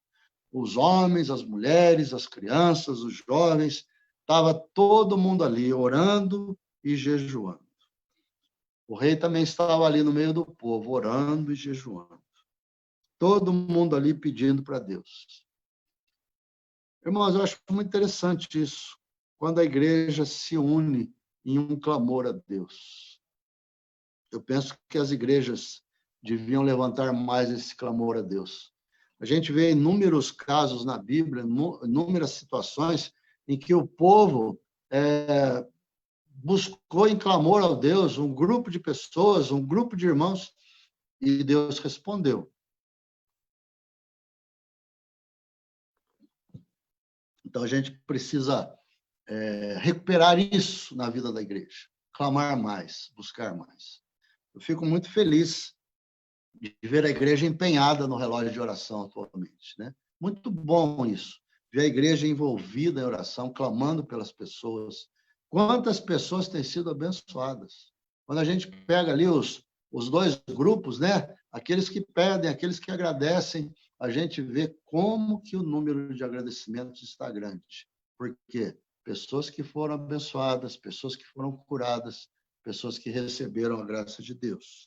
Os homens, as mulheres, as crianças, os jovens, estava todo mundo ali, orando e jejuando. O rei também estava ali no meio do povo, orando e jejuando. Todo mundo ali pedindo para Deus. Irmãos, eu acho muito interessante isso, quando a igreja se une em um clamor a Deus. Eu penso que as igrejas deviam levantar mais esse clamor a Deus. A gente vê inúmeros casos na Bíblia, inúmeras situações em que o povo buscou em clamor ao Deus, um grupo de pessoas, um grupo de irmãos, e Deus respondeu. Então, a gente precisa recuperar isso na vida da igreja, clamar mais, buscar mais. Eu fico muito feliz de ver a igreja empenhada no relógio de oração atualmente, né? Muito bom isso, ver a igreja envolvida em oração, clamando pelas pessoas. Quantas pessoas têm sido abençoadas? Quando a gente pega ali os dois grupos, né? Aqueles que pedem, aqueles que agradecem, a gente vê como que o número de agradecimentos está grande. Por quê? Pessoas que foram abençoadas, pessoas que foram curadas, pessoas que receberam a graça de Deus.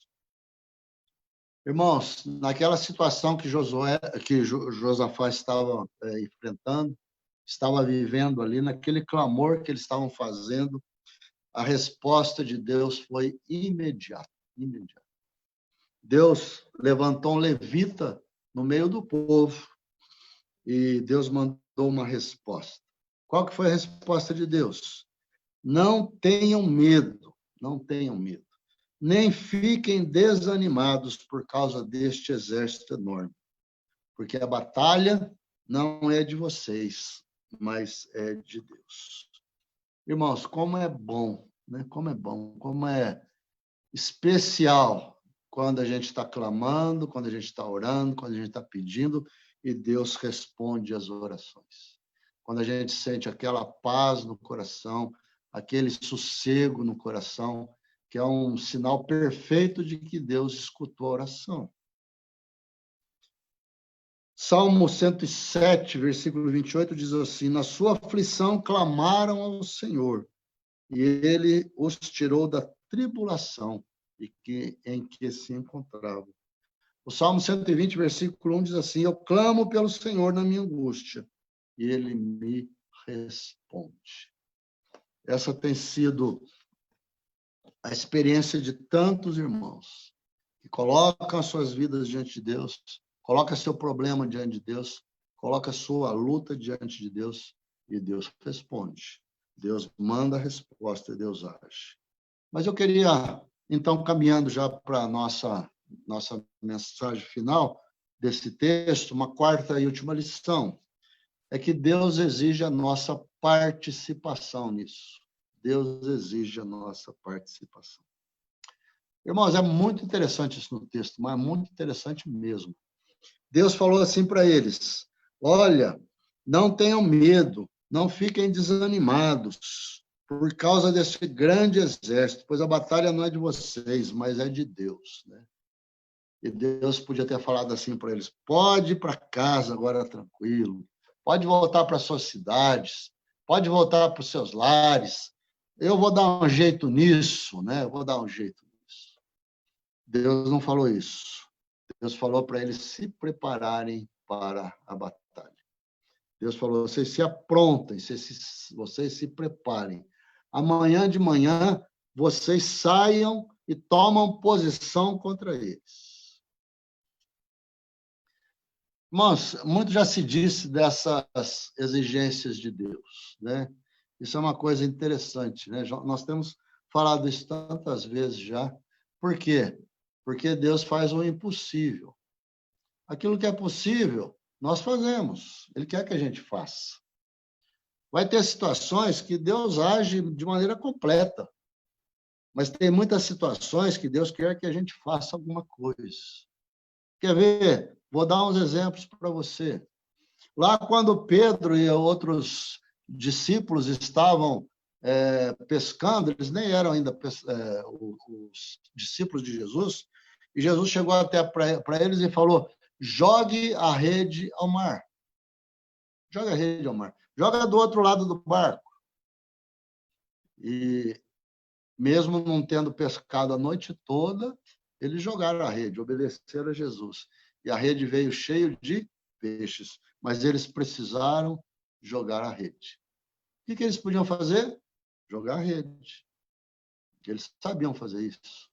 Irmãos, naquela situação que Josafá estava enfrentando, estava vivendo ali, naquele clamor que eles estavam fazendo, a resposta de Deus foi imediata. Deus levantou um levita no meio do povo e Deus mandou uma resposta. Qual que foi a resposta de Deus? Não tenham medo, nem fiquem desanimados por causa deste exército enorme, porque a batalha não é de vocês, mas é de Deus. Irmãos, como é bom, né? Como é especial quando a gente está clamando, quando a gente está orando, quando a gente está pedindo e Deus responde às orações. Quando a gente sente aquela paz no coração, aquele sossego no coração, que é um sinal perfeito de que Deus escutou a oração. Salmo 107, versículo 28, diz assim: na sua aflição clamaram ao Senhor, e ele os tirou da tribulação em que se encontravam. O Salmo 120, versículo 1 diz assim: eu clamo pelo Senhor na minha angústia, e ele me responde. Essa tem sido a experiência de tantos irmãos que colocam as suas vidas diante de Deus, coloca seu problema diante de Deus, coloca sua luta diante de Deus e Deus responde. Deus manda a resposta e Deus age. Mas eu queria, então, caminhando já para a nossa mensagem final desse texto, uma quarta e última lição, é que Deus exige a nossa participação nisso. Deus exige a nossa participação. Irmãos, é muito interessante isso no texto, mas é muito interessante mesmo. Deus falou assim para eles: olha, não tenham medo, não fiquem desanimados por causa desse grande exército, pois a batalha não é de vocês, mas é de Deus, né? E Deus podia ter falado assim para eles: pode ir para casa agora tranquilo, pode voltar para suas cidades, pode voltar para os seus lares. Eu vou dar um jeito nisso, né? Eu vou dar um jeito nisso. Deus não falou isso. Deus falou para eles se prepararem para a batalha. Deus falou, vocês se aprontem, vocês se preparem. Amanhã de manhã, vocês saiam e tomam posição contra eles. Irmãos, muito já se disse dessas exigências de Deus, né? Isso é uma coisa interessante, né? Nós temos falado isso tantas vezes já. Por quê? Porque Deus faz o impossível. Aquilo que é possível, nós fazemos. Ele quer que a gente faça. Vai ter situações que Deus age de maneira completa, mas tem muitas situações que Deus quer que a gente faça alguma coisa. Quer ver? Vou dar uns exemplos para você. Lá quando Pedro e outros discípulos estavam pescando, eles nem eram ainda os discípulos de Jesus, e Jesus chegou até para eles e falou, jogue a rede ao mar. Joga a rede ao mar. Joga do outro lado do barco. E mesmo não tendo pescado a noite toda, eles jogaram a rede, obedeceram a Jesus. E a rede veio cheia de peixes, mas eles precisaram jogar a rede. O que eles podiam fazer? Jogar a rede. Eles sabiam fazer isso.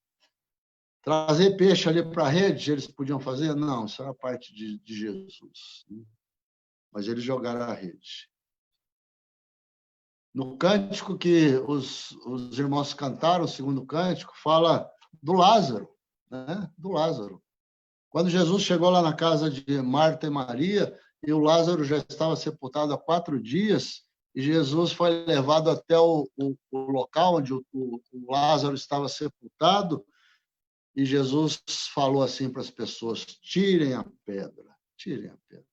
Trazer peixe ali para a rede, eles podiam fazer? Não, isso era parte de Jesus. Mas eles jogaram a rede. No cântico que os irmãos cantaram, o segundo cântico, fala do Lázaro, né? Do Lázaro. Quando Jesus chegou lá na casa de Marta e Maria, e o Lázaro já estava sepultado há 4 dias, e Jesus foi levado até o local onde o Lázaro estava sepultado, e Jesus falou assim para as pessoas, tirem a pedra, tirem a pedra.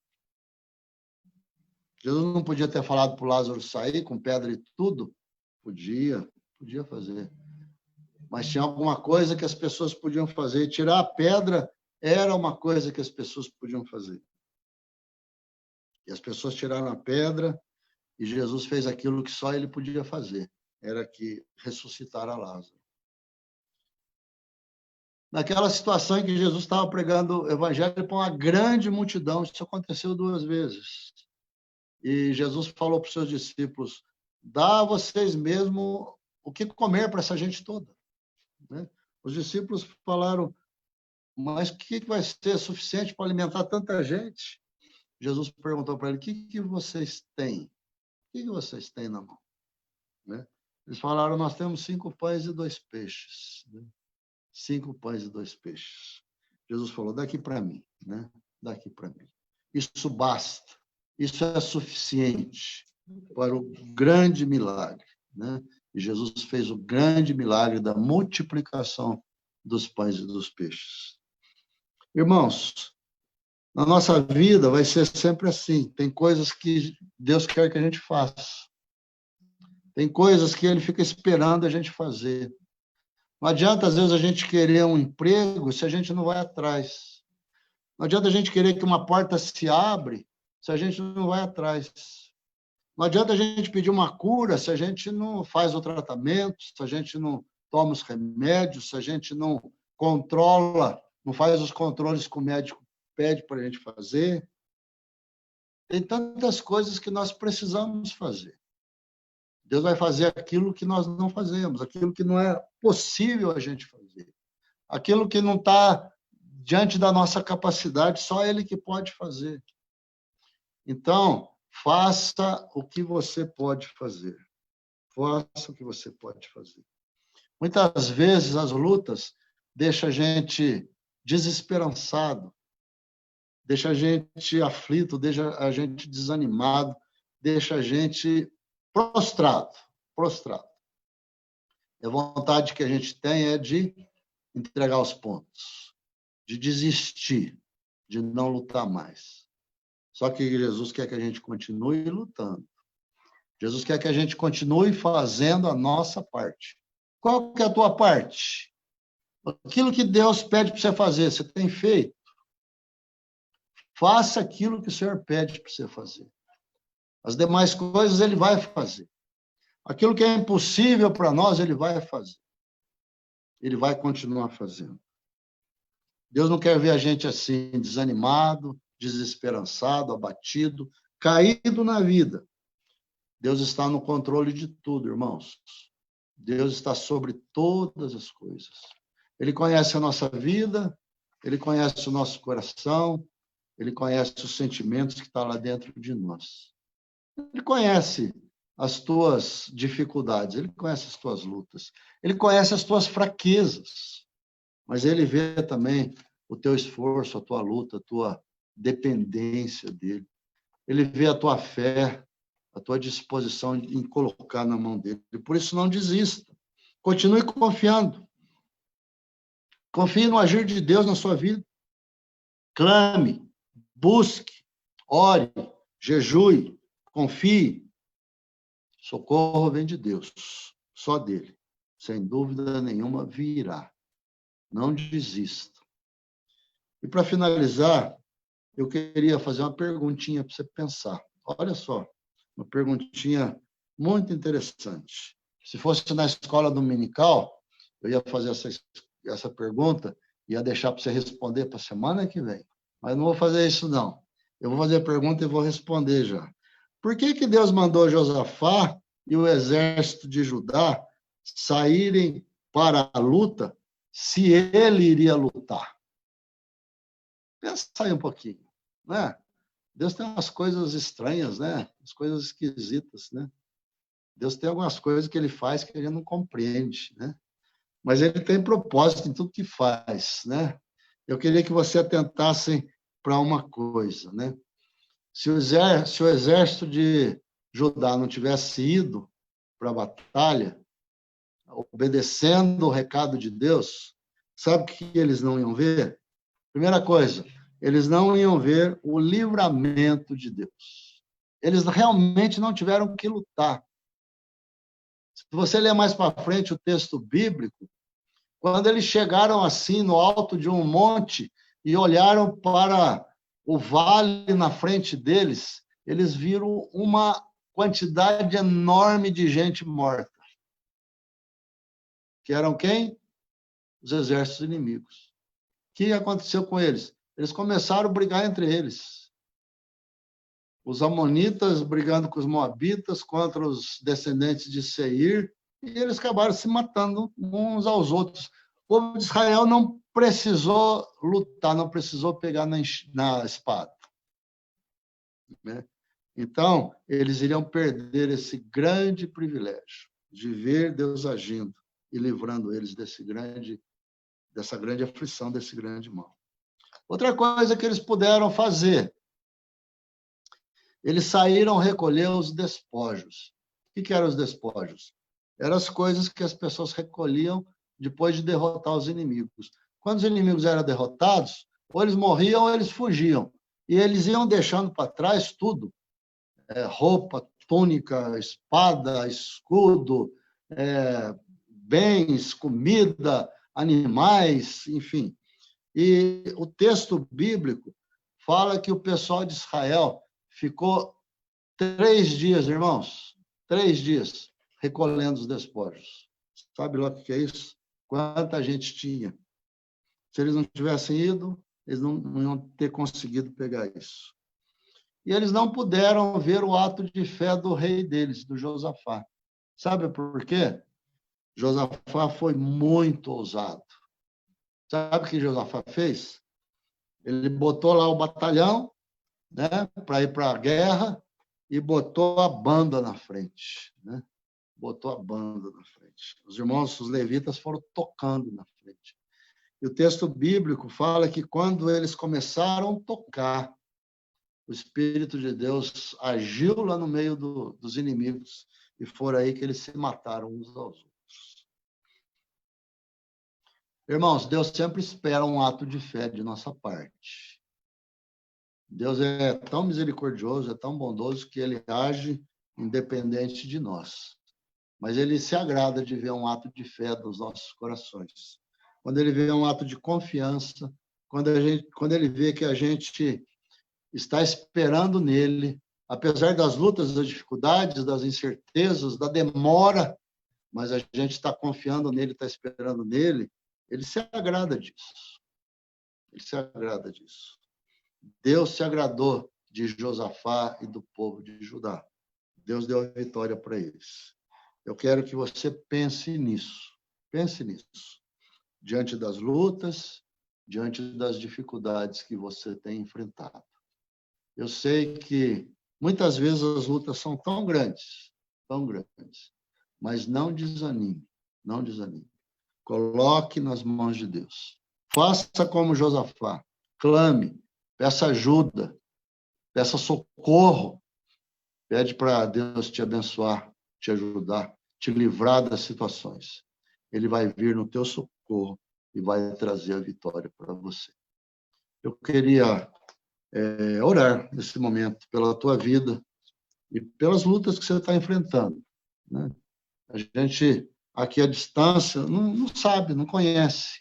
Jesus não podia ter falado para o Lázaro sair com pedra e tudo? Podia fazer. Mas tinha alguma coisa que as pessoas podiam fazer. Tirar a pedra era uma coisa que as pessoas podiam fazer. E as pessoas tiraram a pedra e Jesus fez aquilo que só ele podia fazer. Era que ressuscitar a Lázaro. Naquela situação em que Jesus estava pregando o evangelho para uma grande multidão, isso aconteceu 2 vezes. E Jesus falou para os seus discípulos, dá a vocês mesmo o que comer para essa gente toda. Né? Os discípulos falaram, mas o que vai ser suficiente para alimentar tanta gente? Jesus perguntou para ele, o que vocês têm? O que vocês têm na mão? Né? Eles falaram, nós temos 5 pães e 2 peixes. Né? 5 pães e 2 peixes. Jesus falou, daqui para mim. Né? Daqui para mim. Isso basta. Isso é suficiente para o grande milagre. Né? E Jesus fez o grande milagre da multiplicação dos pães e dos peixes. Irmãos, na nossa vida vai ser sempre assim. Tem coisas que Deus quer que a gente faça. Tem coisas que Ele fica esperando a gente fazer. Não adianta, às vezes, a gente querer um emprego se a gente não vai atrás. Não adianta a gente querer que uma porta se abre se a gente não vai atrás. Não adianta a gente pedir uma cura se a gente não faz o tratamento, se a gente não toma os remédios, se a gente não controla, não faz os controles que o médico pede para a gente fazer. Tem tantas coisas que nós precisamos fazer. Deus vai fazer aquilo que nós não fazemos, aquilo que não é possível a gente fazer, aquilo que não está diante da nossa capacidade, só Ele que pode fazer. Então, faça o que você pode fazer. Faça o que você pode fazer. Muitas vezes as lutas deixam a gente desesperançado, deixa a gente aflito, deixa a gente desanimado, deixa a gente prostrado. E a vontade que a gente tem é de entregar os pontos, de desistir, de não lutar mais. Só que Jesus quer que a gente continue lutando. Jesus quer que a gente continue fazendo a nossa parte. Qual que é a tua parte? Aquilo que Deus pede para você fazer, você tem feito? Faça aquilo que o Senhor pede para você fazer. As demais coisas ele vai fazer. Aquilo que é impossível para nós, ele vai fazer. Ele vai continuar fazendo. Deus não quer ver a gente assim, desanimado, desesperançado, abatido, caído na vida. Deus está no controle de tudo, irmãos. Deus está sobre todas as coisas. Ele conhece a nossa vida, ele conhece o nosso coração, ele conhece os sentimentos que estão lá dentro de nós. Ele conhece as tuas dificuldades, ele conhece as tuas lutas, ele conhece as tuas fraquezas, mas ele vê também o teu esforço, a tua luta, a tua dependência dele. Ele vê a tua fé, a tua disposição em colocar na mão dele. Por isso, não desista. Continue confiando. Confie no agir de Deus na sua vida. Clame, busque, ore, jejue, confie. Socorro vem de Deus, só dele. Sem dúvida nenhuma virá. Não desista. E para finalizar, eu queria fazer uma perguntinha para você pensar. Olha só, uma perguntinha muito interessante. Se fosse na escola dominical, eu ia fazer essa pergunta e ia deixar para você responder para a semana que vem. Mas não vou fazer isso, não. Eu vou fazer a pergunta e vou responder já. Por que Deus mandou Josafá e o exército de Judá saírem para a luta se ele iria lutar? Pensa aí um pouquinho, né? Deus tem umas coisas estranhas, né? As coisas esquisitas, né? Deus tem algumas coisas que ele faz que a gente não compreende, né? Mas ele tem propósito em tudo que faz, né? Eu queria que você atentasse para uma coisa, né? Se o exército de Judá não tivesse ido para a batalha, obedecendo o recado de Deus, sabe o que eles não iam ver? Primeira coisa, eles não iam ver o livramento de Deus. Eles realmente não tiveram que lutar. Se você ler mais para frente o texto bíblico, quando eles chegaram assim no alto de um monte e olharam para o vale na frente deles, eles viram uma quantidade enorme de gente morta. Que eram quem? Os exércitos inimigos. O que aconteceu com eles? Eles começaram a brigar entre eles. Os amonitas brigando com os moabitas contra os descendentes de Seir, e eles acabaram se matando uns aos outros. O povo de Israel não precisou lutar, não precisou pegar na espada. Né? Então, eles iriam perder esse grande privilégio de ver Deus agindo e livrando eles dessa grande aflição, desse grande mal. Outra coisa que eles puderam fazer, eles saíram recolher os despojos. O que eram os despojos? Eram as coisas que as pessoas recolhiam depois de derrotar os inimigos. Quando os inimigos eram derrotados, ou eles morriam ou eles fugiam. E eles iam deixando para trás tudo. Roupa, túnica, espada, escudo, bens, comida, animais, enfim. E o texto bíblico fala que o pessoal de Israel ficou 3 dias, irmãos, 3 dias, recolhendo os despojos. Sabe lá o que é isso? Quanta gente tinha. Se eles não tivessem ido, eles não iam ter conseguido pegar isso. E eles não puderam ver o ato de fé do rei deles, do Josafá. Sabe por quê? Josafá foi muito ousado. Sabe o que Josafá fez? Ele botou lá o batalhão, né, para ir para a guerra e botou a banda na frente. Né? Botou a banda na frente. Os irmãos, os levitas, foram tocando na frente. E o texto bíblico fala que quando eles começaram a tocar, o Espírito de Deus agiu lá no meio dos inimigos e foi aí que eles se mataram uns aos outros. Irmãos, Deus sempre espera um ato de fé de nossa parte. Deus é tão misericordioso, é tão bondoso, que ele age independente de nós. Mas ele se agrada de ver um ato de fé dos nossos corações. Quando ele vê um ato de confiança, quando ele vê que a gente está esperando nele, apesar das lutas, das dificuldades, das incertezas, da demora, mas a gente está confiando nele, está esperando nele, ele se agrada disso. Ele se agrada disso. Deus se agradou de Josafá e do povo de Judá. Deus deu a vitória para eles. Eu quero que você pense nisso. Pense nisso. Diante das lutas, diante das dificuldades que você tem enfrentado. Eu sei que muitas vezes as lutas são tão grandes, mas não desanime, não desanime. Coloque nas mãos de Deus. Faça como Josafá, clame, peça ajuda, peça socorro, pede para Deus te abençoar, te ajudar, te livrar das situações. Ele vai vir no teu socorro e vai trazer a vitória para você. Eu queria orar nesse momento pela tua vida e pelas lutas que você está enfrentando, né? A gente, aqui à distância, não sabe, não conhece,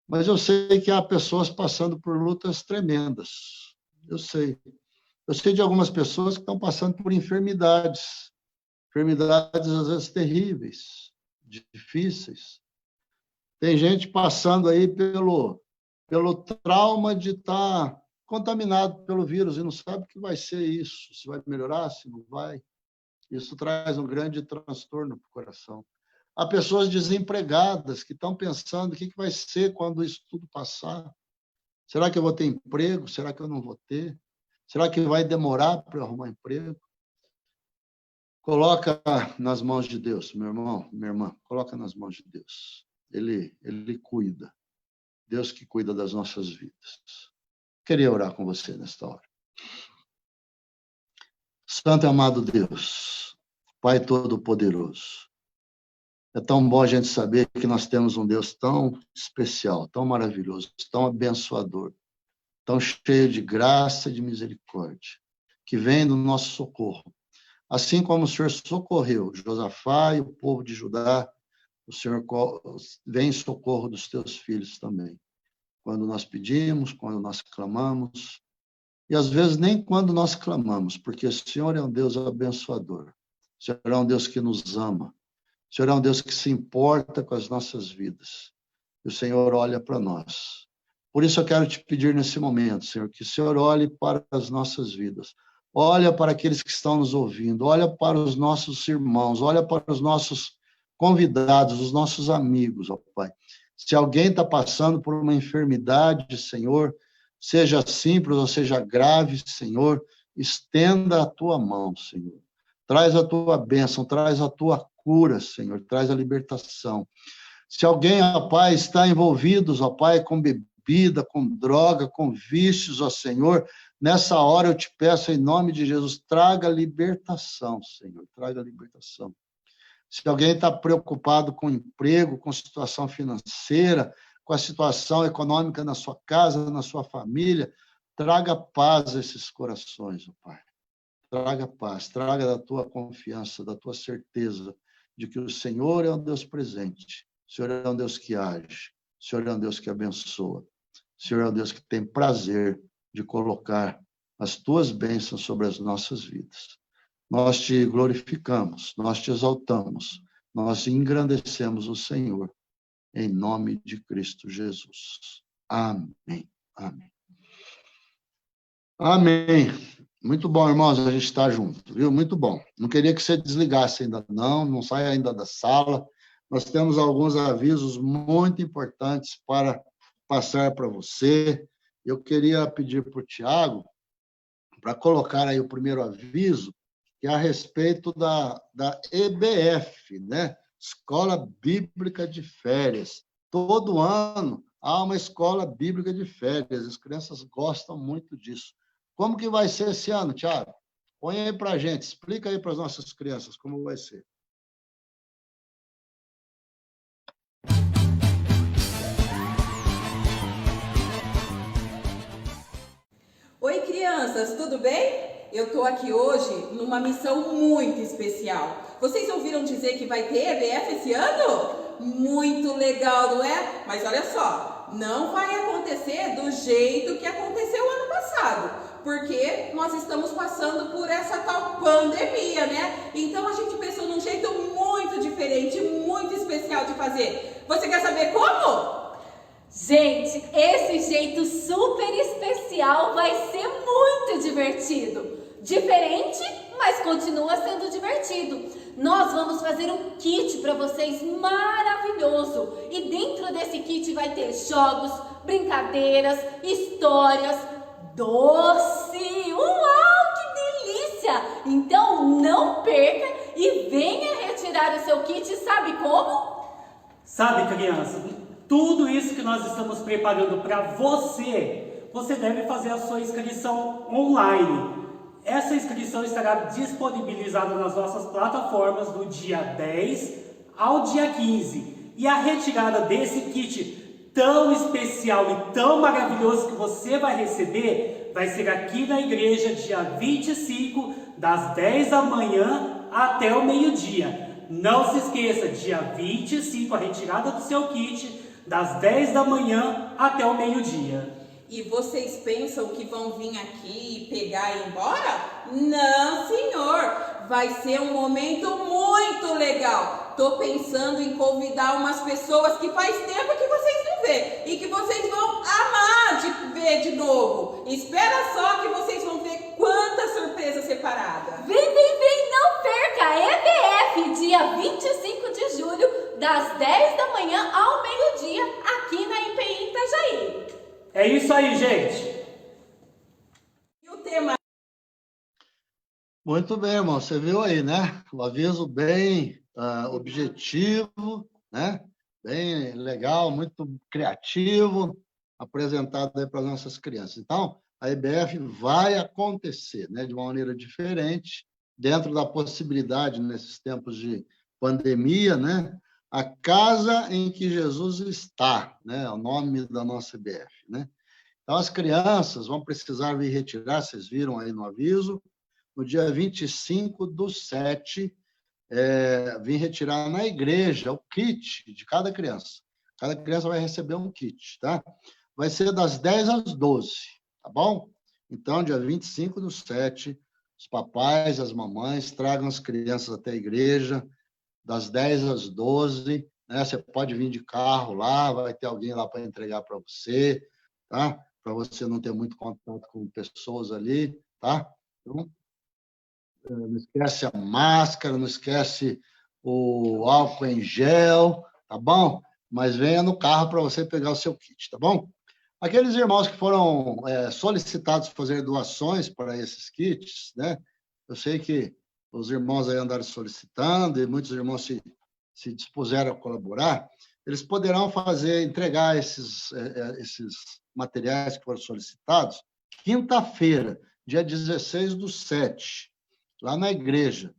mas eu sei que há pessoas passando por lutas tremendas. Eu sei de algumas pessoas que estão passando por enfermidades às vezes terríveis, difíceis. Tem gente passando aí pelo trauma de estar contaminado pelo vírus e não sabe o que vai ser isso, se vai melhorar, se não vai. Isso traz um grande transtorno para o coração. Há pessoas desempregadas que estão pensando o que vai ser quando isso tudo passar. Será que eu vou ter emprego? Será que eu não vou ter? Será que vai demorar para eu arrumar emprego? Coloca nas mãos de Deus, meu irmão, minha irmã, coloca nas mãos de Deus. Ele cuida. Deus que cuida das nossas vidas. Queria orar com você nesta hora. Santo e amado Deus, Pai Todo-Poderoso, é tão bom a gente saber que nós temos um Deus tão especial, tão maravilhoso, tão abençoador, tão cheio de graça e de misericórdia, que vem do nosso socorro. Assim como o Senhor socorreu Josafá e o povo de Judá, o Senhor vem em socorro dos teus filhos também. Quando nós pedimos, quando nós clamamos, e às vezes nem quando nós clamamos, porque o Senhor é um Deus abençoador, o Senhor é um Deus que nos ama, o Senhor é um Deus que se importa com as nossas vidas, e o Senhor olha para nós. Por isso eu quero te pedir nesse momento, Senhor, que o Senhor olhe para as nossas vidas, olha para aqueles que estão nos ouvindo, olha para os nossos irmãos, olha para os nossos convidados, os nossos amigos, ó Pai. Se alguém está passando por uma enfermidade, Senhor, seja simples ou seja grave, Senhor, estenda a tua mão, Senhor. Traz a tua bênção, traz a tua cura, Senhor, traz a libertação. Se alguém, ó Pai, está envolvido, ó Pai, com bebida, com droga, com vícios, ó Senhor, nessa hora eu te peço em nome de Jesus, traga libertação, Senhor, traga libertação. Se alguém está preocupado com emprego, com situação financeira, com a situação econômica na sua casa, na sua família, traga paz a esses corações, ó Pai. Traga paz, traga da tua confiança, da tua certeza de que o Senhor é um Deus presente, o Senhor é um Deus que age, o Senhor é um Deus que abençoa, o Senhor é um Deus que tem prazer de colocar as tuas bênçãos sobre as nossas vidas. Nós te glorificamos, nós te exaltamos, nós engrandecemos o Senhor, em nome de Cristo Jesus. Amém. Amém. Amém. Muito bom, irmãos, a gente está junto, viu? Muito bom. Não queria que você desligasse ainda não saia ainda da sala. Nós temos alguns avisos muito importantes para passar para você. Eu queria pedir para o Tiago para colocar aí o primeiro aviso, que é a respeito da EBF, né? Escola Bíblica de Férias. Todo ano há uma escola bíblica de férias, as crianças gostam muito disso. Como que vai ser esse ano, Tiago? Põe aí para a gente, explica aí para as nossas crianças como vai ser. Oi, crianças, tudo bem? Eu estou aqui hoje numa missão muito especial. Vocês ouviram dizer que vai ter EBF esse ano? Muito legal, não é? Mas olha só, não vai acontecer do jeito que aconteceu ano passado. porque nós estamos passando por essa tal pandemia, né? Então a gente pensou num jeito muito diferente, muito especial de fazer. Você quer saber como? Gente, esse jeito super especial vai ser muito divertido. Diferente, mas continua sendo divertido. Nós vamos fazer um kit para vocês maravilhoso. E dentro desse kit vai ter jogos, brincadeiras, histórias, doce. Uau, que delícia! Então não perca e venha retirar o seu kit, sabe como? Sabe, criança, tudo isso que nós estamos preparando para você, você deve fazer a sua inscrição online. Essa inscrição estará disponibilizada nas nossas plataformas do dia 10 ao dia 15. E a retirada desse kit tão especial e tão maravilhoso que você vai receber vai ser aqui na igreja dia 25, das 10 da manhã até o meio-dia. Não se esqueça, dia 25, a retirada do seu kit, das 10 da manhã até o meio-dia. E vocês pensam que vão vir aqui pegar e ir embora? Não, senhor! Vai ser um momento muito legal. Tô pensando em convidar umas pessoas que faz tempo que vocês não vê e que vocês vão amar de ver de novo. Espera só que vocês vão ver quanta surpresa separada. Vem, não perca! EBF, dia 25 de julho, das 10 da manhã ao meio-dia, aqui na IPI Itajaí. É isso aí, gente! E o tema? Muito bem, irmão. Você viu aí, né? Um aviso bem objetivo, né? Bem legal, muito criativo, apresentado aí para as nossas crianças. Então, a EBF vai acontecer, né? De uma maneira diferente, dentro da possibilidade, nesses tempos de pandemia, né? A casa em que Jesus está, né? É o nome da nossa EBF, né? Então, as crianças vão precisar vir retirar, vocês viram aí no aviso, no dia 25/7, vir retirar na igreja o kit de cada criança. Cada criança vai receber um kit, tá? Vai ser das 10 às 12, tá bom? Então, dia 25/7, os papais, as mamães tragam as crianças até a igreja, das 10 às 12, né? Você pode vir de carro lá, vai ter alguém lá para entregar para você, tá? Para você não ter muito contato com pessoas ali, tá? Então, não esquece a máscara, não esquece o álcool em gel, tá bom? Mas venha no carro para você pegar o seu kit, tá bom? Aqueles irmãos que foram solicitados a fazer doações para esses kits, né? Eu sei que os irmãos aí andaram solicitando e muitos irmãos se dispuseram a colaborar. Eles poderão entregar esses materiais que foram solicitados quinta-feira, dia 16/7, lá na igreja,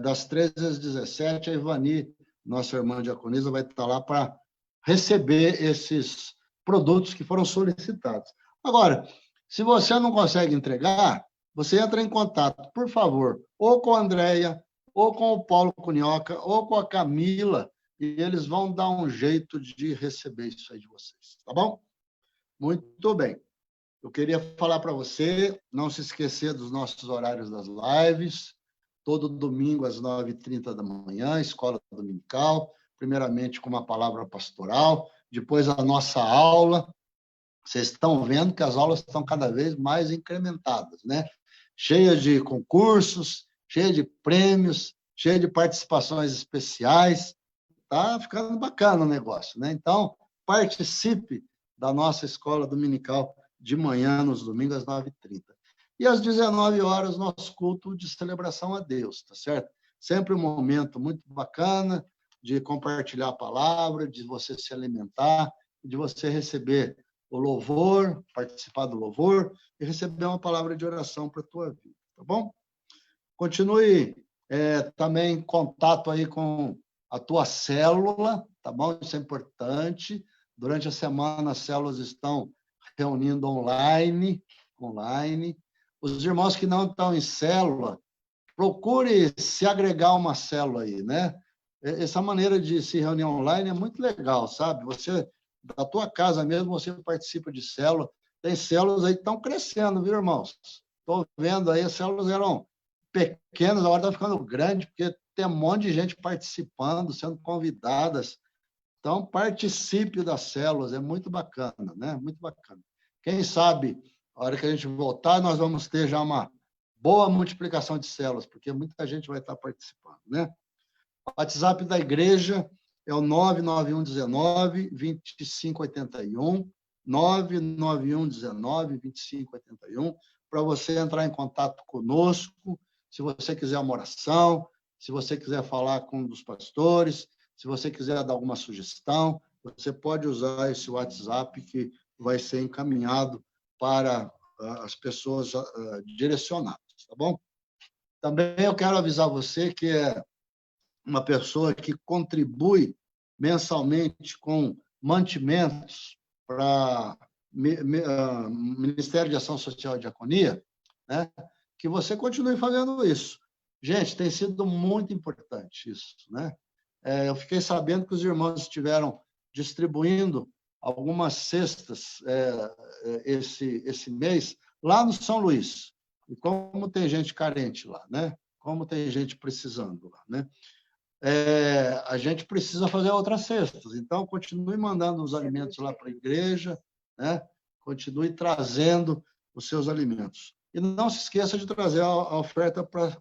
das 13 às 17, a Ivani, nossa irmã diaconisa, vai estar lá para receber esses produtos que foram solicitados. Agora, se você não consegue entregar, você entra em contato, por favor, ou com a Andréia, ou com o Paulo Cunhoca, ou com a Camila, e eles vão dar um jeito de receber isso aí de vocês, tá bom? Muito bem. Eu queria falar para você, não se esquecer dos nossos horários das lives, todo domingo às 9h30 da manhã, escola dominical, primeiramente com uma palavra pastoral, depois a nossa aula. Vocês estão vendo que as aulas estão cada vez mais incrementadas, né? Cheias de concursos, cheias de prêmios, cheias de participações especiais. Tá ficando bacana o negócio, né? Então, participe da nossa escola dominical de manhã, nos domingos, às 9h30. E às 19 horas, nosso culto de celebração a Deus, tá certo? Sempre um momento muito bacana de compartilhar a palavra, de você se alimentar, de você receber o louvor, participar do louvor e receber uma palavra de oração para a tua vida, tá bom? Continue também em contato aí com a tua célula, tá bom? Isso é importante. Durante a semana, as células estão reunindo online. Os irmãos que não estão em célula, procure se agregar a uma célula aí, né? Essa maneira de se reunir online é muito legal, sabe? Você, da tua casa mesmo, você participa de célula. Tem células aí que estão crescendo, viu, irmãos? Estou vendo aí, as células eram pequenas, agora está ficando grande, porque tem um monte de gente participando, sendo convidadas. Então, participe das células, é muito bacana, né? Muito bacana. Quem sabe, a hora que a gente voltar, nós vamos ter já uma boa multiplicação de células, porque muita gente vai estar participando, né? O WhatsApp da igreja é o 99119-2581, 99119-2581, para você entrar em contato conosco, se você quiser uma oração, se você quiser falar com um dos pastores, se você quiser dar alguma sugestão, você pode usar esse WhatsApp que vai ser encaminhado para as pessoas direcionadas, tá bom? Também eu quero avisar você que é uma pessoa que contribui mensalmente com mantimentos para Ministério de Ação Social e Diaconia, né? Que você continue fazendo isso. Gente, tem sido muito importante isso, né? Eu fiquei sabendo que os irmãos estiveram distribuindo algumas cestas esse mês lá no São Luís. E como tem gente carente lá, né? Como tem gente precisando lá, né? A gente precisa fazer outras cestas. Então, continue mandando os alimentos lá para a igreja, né? Continue trazendo os seus alimentos. E não se esqueça de trazer a oferta para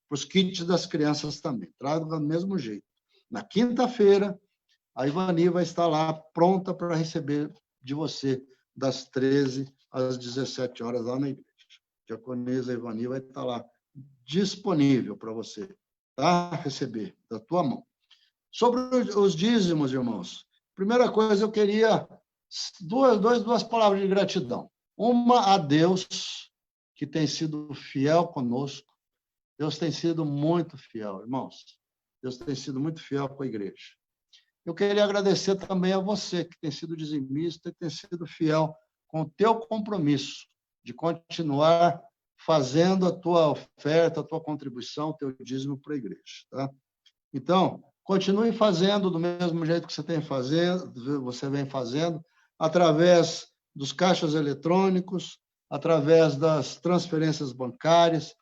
os kits das crianças também. Traga do mesmo jeito. Na quinta-feira, a Ivani vai estar lá pronta para receber de você das 13 às 17 horas lá na igreja. A diaconisa Ivani vai estar lá disponível para você, tá? Receber da tua mão. Sobre os dízimos, irmãos, primeira coisa, eu queria duas palavras de gratidão. Uma a Deus, que tem sido fiel conosco. Deus tem sido muito fiel, irmãos. Deus tem sido muito fiel com a igreja. Eu queria agradecer também a você, que tem sido dizimista e tem sido fiel com o teu compromisso de continuar fazendo a tua oferta, a tua contribuição, o teu dízimo para a igreja. Tá? Então, continue fazendo do mesmo jeito que você vem fazendo, através dos caixas eletrônicos, através das transferências bancárias.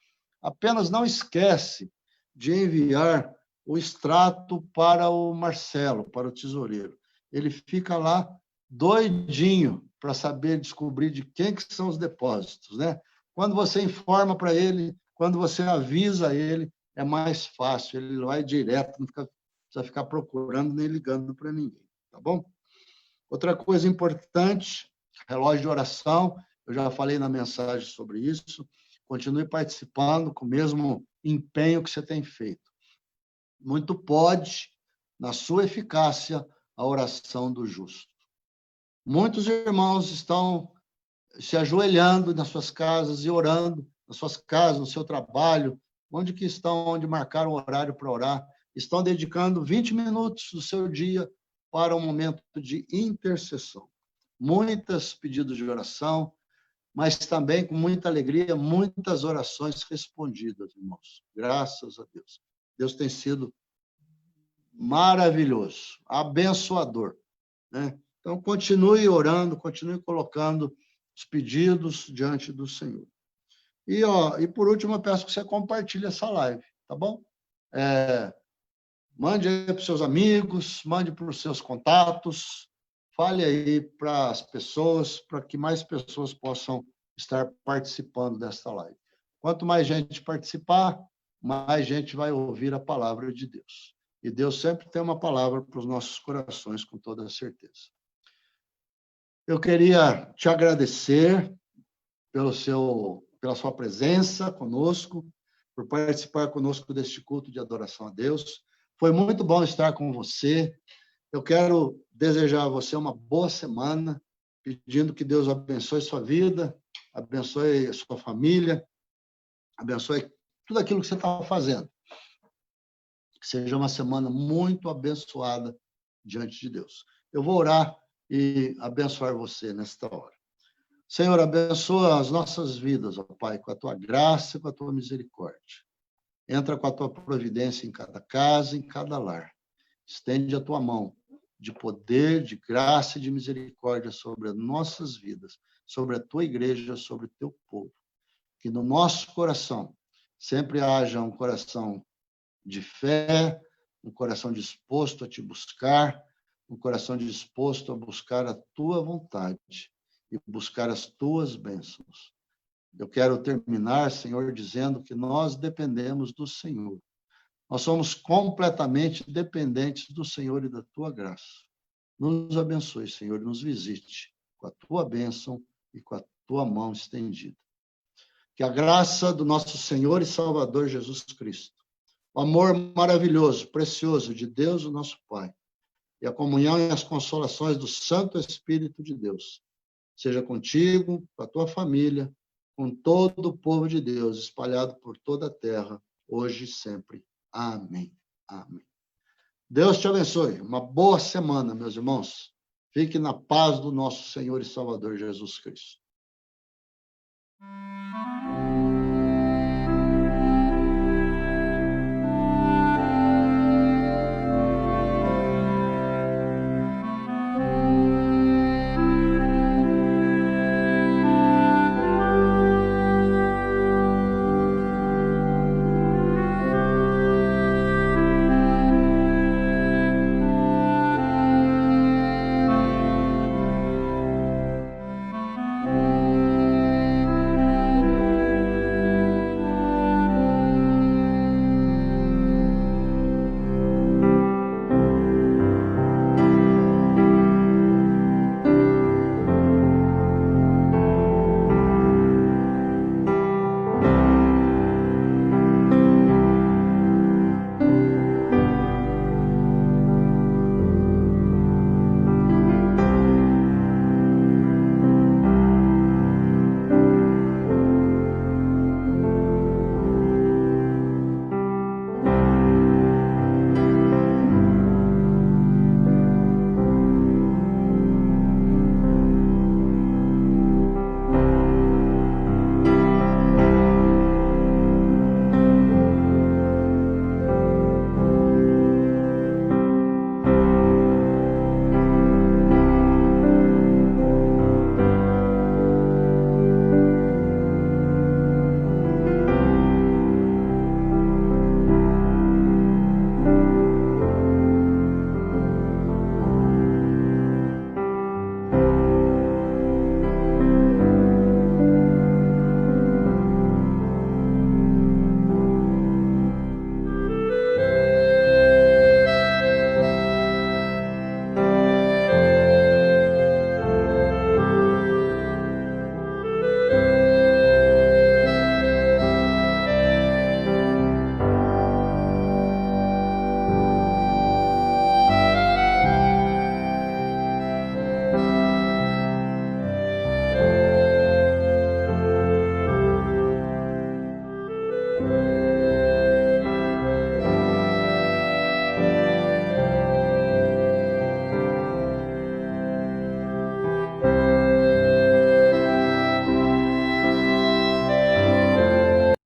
Apenas não esquece de enviar o extrato para o Marcelo, para o tesoureiro. Ele fica lá doidinho para descobrir de quem que são os depósitos, né? Quando você informa para ele, quando você avisa ele, é mais fácil, ele vai direto, não precisa ficar procurando nem ligando para ninguém, tá bom? Outra coisa importante, relógio de oração, eu já falei na mensagem sobre isso, continue participando com o mesmo empenho que você tem feito. Muito pode, na sua eficácia, a oração do justo. Muitos irmãos estão se ajoelhando nas suas casas e orando, nas suas casas, no seu trabalho, onde que estão, onde marcaram o horário para orar, estão dedicando 20 minutos do seu dia para um momento de intercessão. Muitos pedidos de oração, mas também com muita alegria, muitas orações respondidas, irmãos. Graças a Deus. Deus tem sido maravilhoso, abençoador, né? Então, continue orando, continue colocando os pedidos diante do Senhor. E por último, eu peço que você compartilhe essa live, tá bom? Mande aí para os seus amigos, mande para os seus contatos, fale aí para as pessoas, para que mais pessoas possam estar participando desta live. Quanto mais gente participar, mais gente vai ouvir a palavra de Deus. E Deus sempre tem uma palavra para os nossos corações, com toda certeza. Eu queria te agradecer pela sua presença conosco, por participar conosco deste culto de adoração a Deus. Foi muito bom estar com você. Eu quero desejar a você uma boa semana, pedindo que Deus abençoe sua vida, abençoe sua família, abençoe tudo aquilo que você está fazendo. Que seja uma semana muito abençoada diante de Deus. Eu vou orar e abençoar você nesta hora. Senhor, abençoa as nossas vidas, ó Pai, com a tua graça e com a tua misericórdia. Entra com a tua providência em cada casa, em cada lar. Estende a tua mão de poder, de graça e de misericórdia sobre as nossas vidas, sobre a tua igreja, sobre o teu povo. que no nosso coração sempre haja um coração de fé, um coração disposto a te buscar, um coração disposto a buscar a tua vontade e buscar as tuas bênçãos. Eu quero terminar, Senhor, dizendo que nós dependemos do Senhor. Nós somos completamente dependentes do Senhor e da tua graça. Nos abençoe, Senhor, e nos visite com a tua bênção e com a tua mão estendida. Que a graça do nosso Senhor e Salvador Jesus Cristo, o amor maravilhoso, precioso de Deus, o nosso Pai, e a comunhão e as consolações do Santo Espírito de Deus, seja contigo, com a tua família, com todo o povo de Deus, espalhado por toda a terra, hoje e sempre. Amém. Amém. Deus te abençoe. Uma boa semana, meus irmãos. Fique na paz do nosso Senhor e Salvador Jesus Cristo.